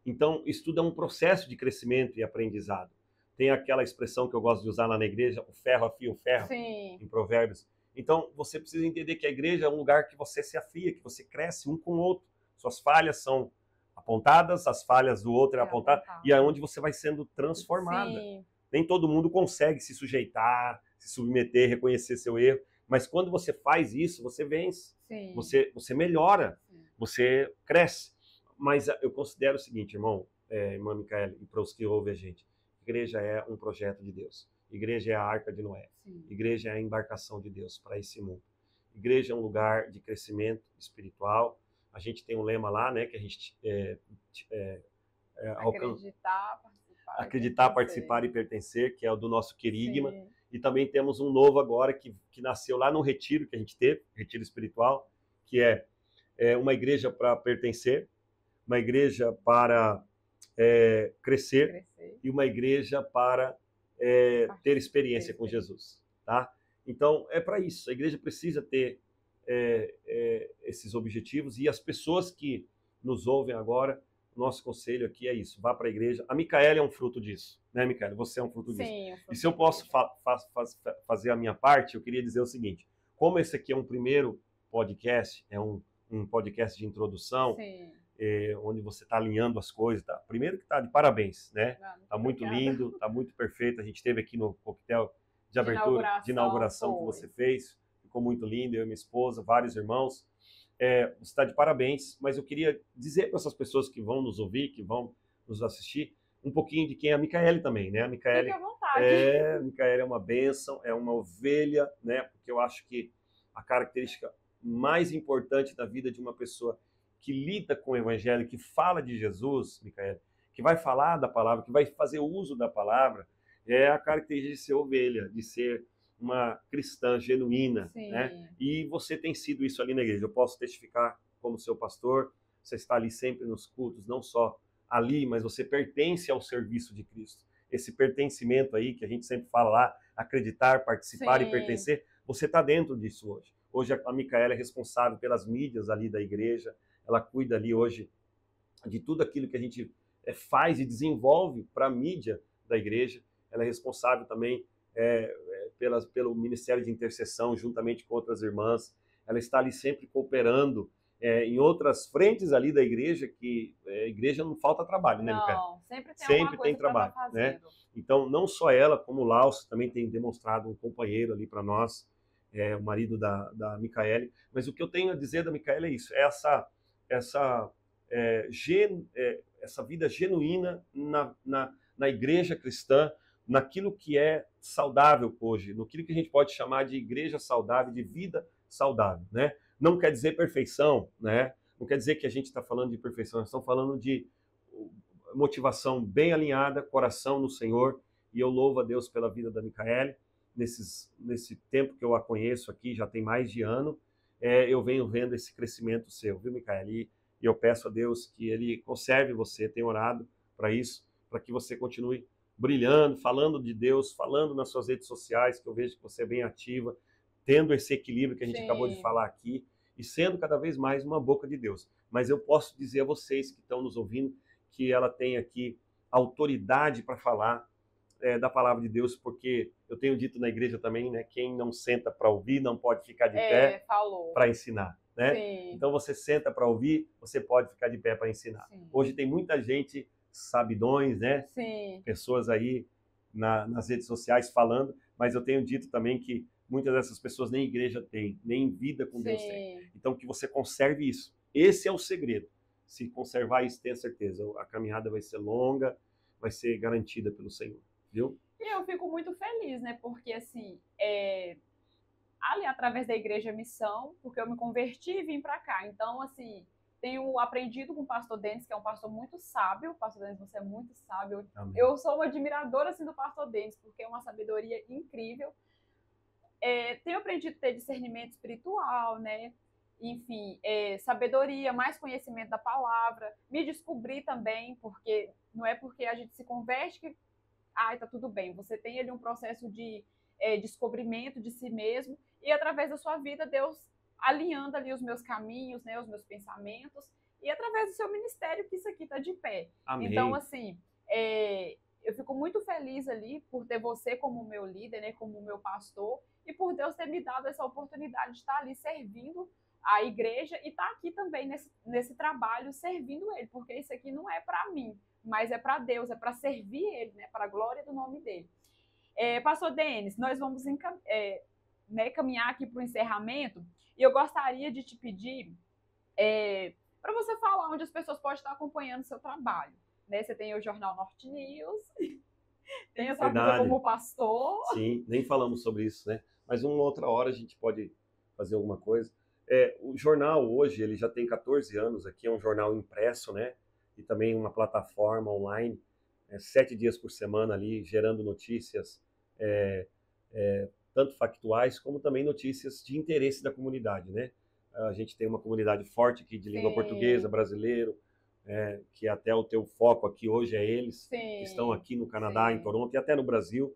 Então, isso tudo é um processo de crescimento e aprendizado. Tem aquela expressão que eu gosto de usar lá na igreja, o ferro afia o ferro, Sim. em Provérbios. Então, você precisa entender que a igreja é um lugar que você se afia, que você cresce um com o outro. Suas falhas são apontadas, as falhas do outro é apontada, e é onde você vai sendo transformada. Sim. Nem todo mundo consegue se sujeitar, se submeter, reconhecer seu erro, mas quando você faz isso, você vence. Sim. Você melhora, Sim. você cresce. Mas eu considero o seguinte, irmã Micaele, e para os que ouvem a gente, igreja é um projeto de Deus. Igreja é a arca de Noé. Sim. Igreja é a embarcação de Deus para esse mundo. Igreja é um lugar de crescimento espiritual. A gente tem um lema lá, né, que a gente acreditar, participar e pertencer, que é o do nosso querigma. Sim. E também temos um novo agora que nasceu lá no retiro que a gente teve, retiro espiritual, que é uma igreja para pertencer, uma igreja para crescer e uma igreja para ter experiência com Jesus, tá? Então, é para isso. A igreja precisa ter esses objetivos, e as pessoas que nos ouvem agora, nosso conselho aqui é isso: vá para a igreja. A Micaele é um fruto disso, né, Micaele? Você é um fruto disso. Sim, e se eu posso fazer a minha parte, eu queria dizer o seguinte: como esse aqui é um primeiro podcast, é um um podcast de introdução, Sim. onde você está alinhando as coisas. Tá? Primeiro que está de parabéns, né? Está muito Obrigada. lindo, está muito perfeito. A gente esteve aqui no coquetel de abertura, de inauguração inauguração que você fez. Ficou muito lindo, eu e minha esposa, vários irmãos. Você está de parabéns, mas eu queria dizer para essas pessoas que vão nos ouvir, que vão nos assistir, um pouquinho de quem é a Micaele também, né? A Micaele, Fique à vontade. a Micaele é uma bênção, é uma ovelha, né? Porque eu acho que a característica mais importante da vida de uma pessoa que lida com o evangelho, que fala de Jesus, Micaele, que vai falar da palavra, que vai fazer uso da palavra, é a característica de ser ovelha, de ser uma cristã genuína, né? E você tem sido isso ali na igreja. Eu posso testificar como seu pastor, você está ali sempre nos cultos, não só ali, mas você pertence ao serviço de Cristo. Esse pertencimento aí, que a gente sempre fala lá, acreditar, participar e pertencer, você está dentro disso hoje. Hoje a Micaela é responsável pelas mídias ali da igreja, ela cuida ali hoje de tudo aquilo que a gente faz e desenvolve para a mídia da igreja. Ela é responsável também pelo Ministério de Intercessão, juntamente com outras irmãs. Ela está ali sempre cooperando em outras frentes ali da igreja, que a igreja não falta trabalho, né, Micaela? Não, sempre tem trabalho, né? Então, não só ela, como o Laos também tem demonstrado um companheiro ali para nós, o marido da Micaele. Mas o que eu tenho a dizer da Micaele é isso, essa vida genuína na igreja cristã, naquilo que é saudável hoje, naquilo que a gente pode chamar de igreja saudável, de vida saudável, né? Não quer dizer perfeição, né? Não quer dizer que a gente está falando de perfeição, nós estamos falando de motivação bem alinhada, coração no Senhor, e eu louvo a Deus pela vida da Micaele. Nesse tempo que eu a conheço aqui, já tem mais de ano, eu venho vendo esse crescimento seu, viu, Micaele? E eu peço a Deus que Ele conserve você, tenho orado para isso, para que você continue brilhando, falando de Deus, falando nas suas redes sociais, que eu vejo que você é bem ativa, tendo esse equilíbrio que a gente acabou de falar aqui, e sendo cada vez mais uma boca de Deus. Mas eu posso dizer a vocês que estão nos ouvindo que ela tem aqui autoridade para falar da palavra de Deus, porque eu tenho dito na igreja também, né, quem não senta para ouvir não pode ficar de pé para ensinar, né? Sim. Então você senta para ouvir, você pode ficar de pé para ensinar. Sim. Hoje tem muita gente sabidões, né? Sim. Pessoas aí nas redes sociais falando, mas eu tenho dito também que muitas dessas pessoas nem igreja tem, nem vida com Deus tem. Então que você conserve isso. Esse é o segredo. Se conservar isso, tenha certeza, a caminhada vai ser longa, vai ser garantida pelo Senhor, viu? E eu fico muito feliz, né? Porque assim, ali através da Igreja Missão, porque eu me converti e vim para cá. Então, assim, tenho aprendido com o pastor Denis, que é um pastor muito sábio. Pastor Denis, você é muito sábio. Amém. Eu sou uma admiradora assim, do pastor Denis, porque é uma sabedoria incrível. Tenho aprendido a ter discernimento espiritual, né? Enfim, sabedoria, mais conhecimento da palavra. Me descobri também, porque não é porque a gente se converte que tá tudo bem. Você tem ali um processo de descobrimento de si mesmo, e através da sua vida, Deus alinhando ali os meus caminhos, né, os meus pensamentos, e através do seu ministério que isso aqui está de pé. Amém. Então, assim, eu fico muito feliz ali por ter você como meu líder, né, como meu pastor, e por Deus ter me dado essa oportunidade de estar ali servindo a igreja e estar aqui também nesse trabalho servindo ele, porque isso aqui não é para mim, mas é para Deus, é para servir ele, né, para a glória do nome dele. Pastor Denis, nós vamos caminhar aqui para o encerramento, e eu gostaria de te pedir para você falar onde as pessoas podem estar acompanhando o seu trabalho. Né? Você tem o Jornal Norte News, tem a sua vida como pastor. Sim, nem falamos sobre isso, né? Mas uma outra hora a gente pode fazer alguma coisa. O jornal hoje, ele já tem 14 anos aqui, é um jornal impresso, né? E também uma plataforma online, 7 dias por semana ali, gerando notícias tanto factuais, como também notícias de interesse da comunidade, né? A gente tem uma comunidade forte aqui de língua portuguesa, brasileiro, que até o teu foco aqui hoje é eles, que estão aqui no Canadá, em Toronto e até no Brasil.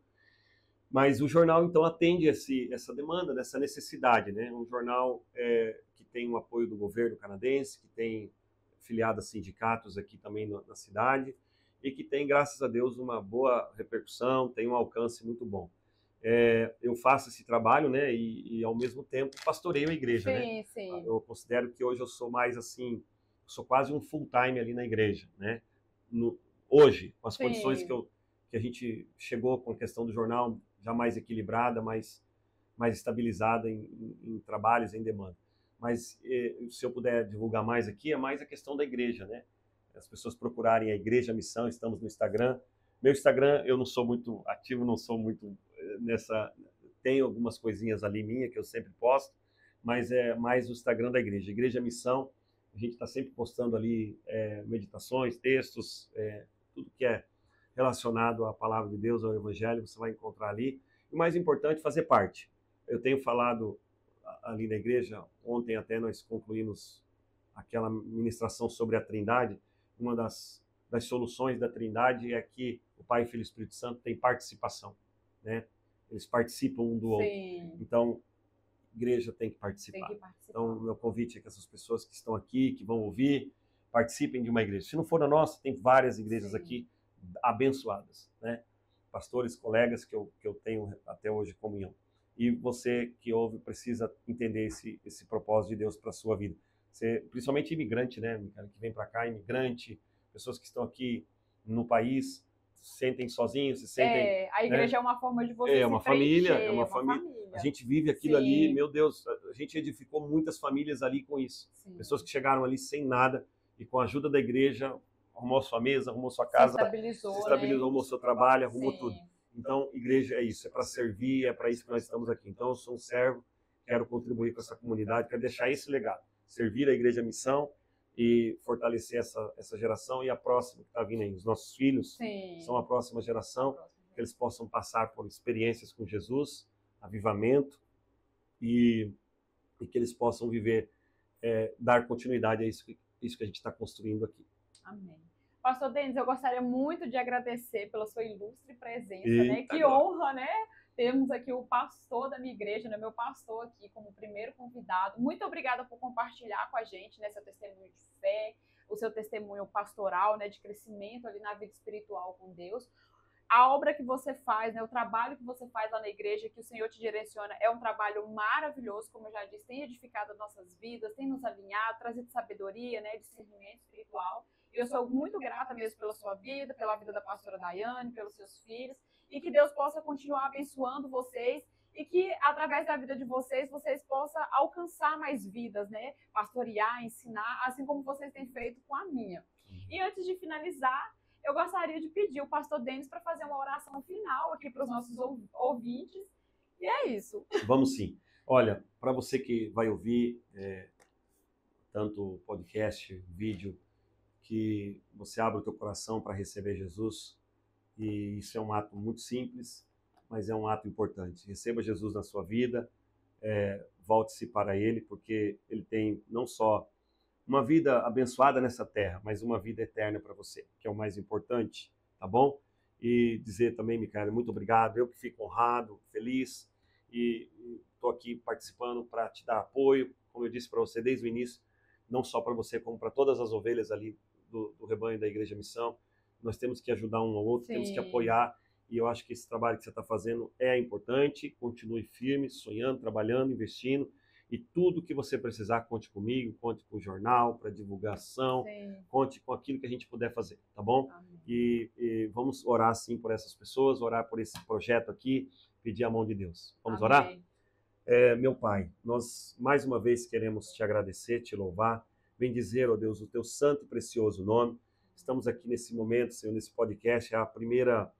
Mas o jornal, então, atende essa demanda, essa necessidade, né? Um jornal que tem o apoio do governo canadense, que tem filiado a sindicatos aqui também na cidade, e que tem, graças a Deus, uma boa repercussão, tem um alcance muito bom. eu faço esse trabalho, né? E ao mesmo tempo pastoreio a igreja, né? Sim, sim. Eu considero que hoje eu sou mais assim, sou quase um full time ali na igreja, né? Hoje, com as condições Sim. que a gente chegou com a questão do jornal já mais equilibrada, mais estabilizada em trabalhos, em demanda. Mas se eu puder divulgar mais aqui, é mais a questão da igreja, né? As pessoas procurarem a Igreja Missão, estamos no Instagram. Meu Instagram, eu não sou muito ativo, não sou muito nessa... Tenho algumas coisinhas ali minha que eu sempre posto, mas é mais o Instagram da igreja. Igreja Missão, a gente está sempre postando ali meditações, textos, tudo que é relacionado à palavra de Deus, ao Evangelho, você vai encontrar ali. E o mais importante, fazer parte. Eu tenho falado ali na igreja, ontem até nós concluímos aquela ministração sobre a Trindade. Uma das soluções da Trindade é que o Pai, Filho e Espírito Santo têm participação, né? Eles participam um do outro. Então, a igreja tem que participar. Então, meu convite é que essas pessoas que estão aqui, que vão ouvir, participem de uma igreja. Se não for a nossa, tem várias igrejas aqui abençoadas, né? Pastores, colegas que eu tenho até hoje comunhão. E você que ouve precisa entender esse propósito de Deus para a sua vida. Você, principalmente imigrante, né, que vem para cá, imigrante, pessoas que estão aqui no país, se sentem sozinhos, se sentem... a igreja, né? É uma forma de você uma família, é uma família. A gente vive aquilo ali, meu Deus, a gente edificou muitas famílias ali com isso. Pessoas que chegaram ali sem nada e com a ajuda da igreja, arrumou sua mesa, arrumou sua casa, se estabilizou, né? Arrumou seu trabalho, arrumou tudo. Então, igreja é isso, é para servir, é para isso que nós estamos aqui. Então, eu sou um servo, quero contribuir com essa comunidade, quero deixar esse legado, servir a Igreja Missão e fortalecer essa geração e a próxima que está vindo aí. Os nossos filhos são a próxima geração, que eles possam passar por experiências com Jesus, avivamento, e que eles possam viver, dar continuidade a isso que a gente está construindo aqui. Amém. Pastor Denis, eu gostaria muito de agradecer pela sua ilustre presença, né? Que honra, né? Temos aqui o pastor da minha igreja, né? Meu pastor aqui como primeiro convidado. Muito obrigada por compartilhar com a gente, né, seu testemunho de fé, o seu testemunho pastoral, né, de crescimento ali na vida espiritual com Deus. A obra que você faz, né, o trabalho que você faz lá na igreja, que o Senhor te direciona, é um trabalho maravilhoso, como eu já disse, tem edificado as nossas vidas, tem nos alinhado, trazido sabedoria, né, discernimento espiritual. Eu sou muito grata mesmo pela sua vida, pela vida da pastora Daiane, pelos seus filhos, e que Deus possa continuar abençoando vocês e que, através da vida de vocês, vocês possam alcançar mais vidas, né? Pastorear, ensinar, assim como vocês têm feito com a minha. E antes de finalizar, eu gostaria de pedir o pastor Denis para fazer uma oração final aqui para os nossos ouvintes. E é isso. Vamos sim. Olha, para você que vai ouvir tanto podcast, vídeo, que você abra o teu coração para receber Jesus. E isso é um ato muito simples, mas é um ato importante. Receba Jesus na sua vida, volte-se para Ele, porque Ele tem não só uma vida abençoada nessa terra, mas uma vida eterna para você, que é o mais importante, tá bom? E dizer também, Micaela, muito obrigado, eu que fico honrado, feliz, e estou aqui participando para te dar apoio, como eu disse para você desde o início, não só para você, como para todas as ovelhas ali do rebanho da Igreja Missão. Nós temos que ajudar um ao outro, temos que apoiar, e eu acho que esse trabalho que você está fazendo é importante. Continue firme, sonhando, trabalhando, investindo, e tudo que você precisar, conte comigo, conte com o jornal para divulgação, conte com aquilo que a gente puder fazer, tá bom? E vamos orar sim por essas pessoas, orar por esse projeto aqui, pedir a mão de Deus. Vamos orar? Meu Pai, nós mais uma vez queremos te agradecer, te louvar, bendizer, ó Deus, o teu santo e precioso nome. Estamos aqui nesse momento, Senhor, nesse podcast, é a primeira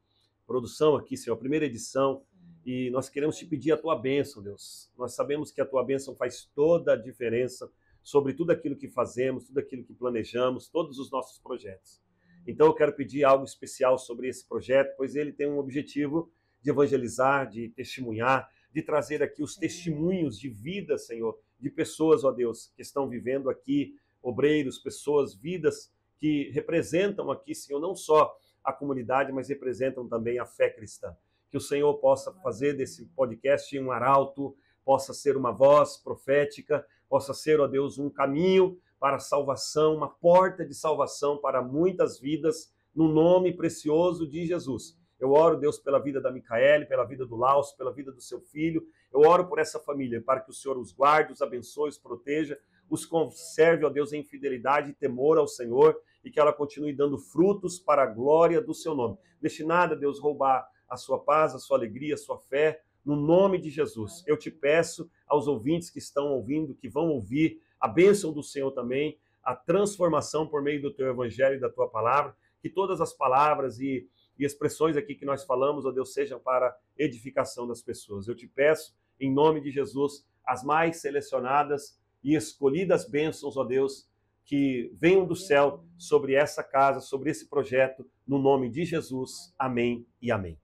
produção aqui, Senhor, a primeira edição, e nós queremos te pedir a tua bênção, Deus. Nós sabemos que a tua bênção faz toda a diferença sobre tudo aquilo que fazemos, tudo aquilo que planejamos, todos os nossos projetos. Então eu quero pedir algo especial sobre esse projeto, pois ele tem um objetivo de evangelizar, de testemunhar, de trazer aqui os testemunhos de vida, Senhor, de pessoas, ó Deus, que estão vivendo aqui, obreiros, pessoas, vidas que representam aqui, Senhor, não só a comunidade, mas representam também a fé cristã. Que o Senhor possa fazer desse podcast um arauto, possa ser uma voz profética, possa ser, ó Deus, um caminho para a salvação, uma porta de salvação para muitas vidas, no nome precioso de Jesus. Eu oro, Deus, pela vida da Micaele, pela vida do Laos, pela vida do seu filho. Eu oro por essa família, para que o Senhor os guarde, os abençoe, os proteja, os conserve, ó Deus, em fidelidade e temor ao Senhor, e que ela continue dando frutos para a glória do seu nome. Deixe nada, Deus, roubar a sua paz, a sua alegria, a sua fé, no nome de Jesus. Eu te peço aos ouvintes que estão ouvindo, que vão ouvir, a bênção do Senhor também, a transformação por meio do teu evangelho e da tua palavra, que todas as palavras e expressões aqui que nós falamos, ó Deus, sejam para edificação das pessoas. Eu te peço, em nome de Jesus, as mais selecionadas e escolhidas bênçãos, ó Deus, que venham do céu sobre essa casa, sobre esse projeto, no nome de Jesus. Amém e amém.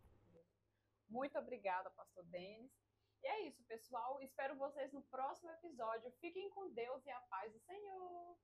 Muito obrigada, pastor Denis. E é isso, pessoal. Espero vocês no próximo episódio. Fiquem com Deus e a paz do Senhor.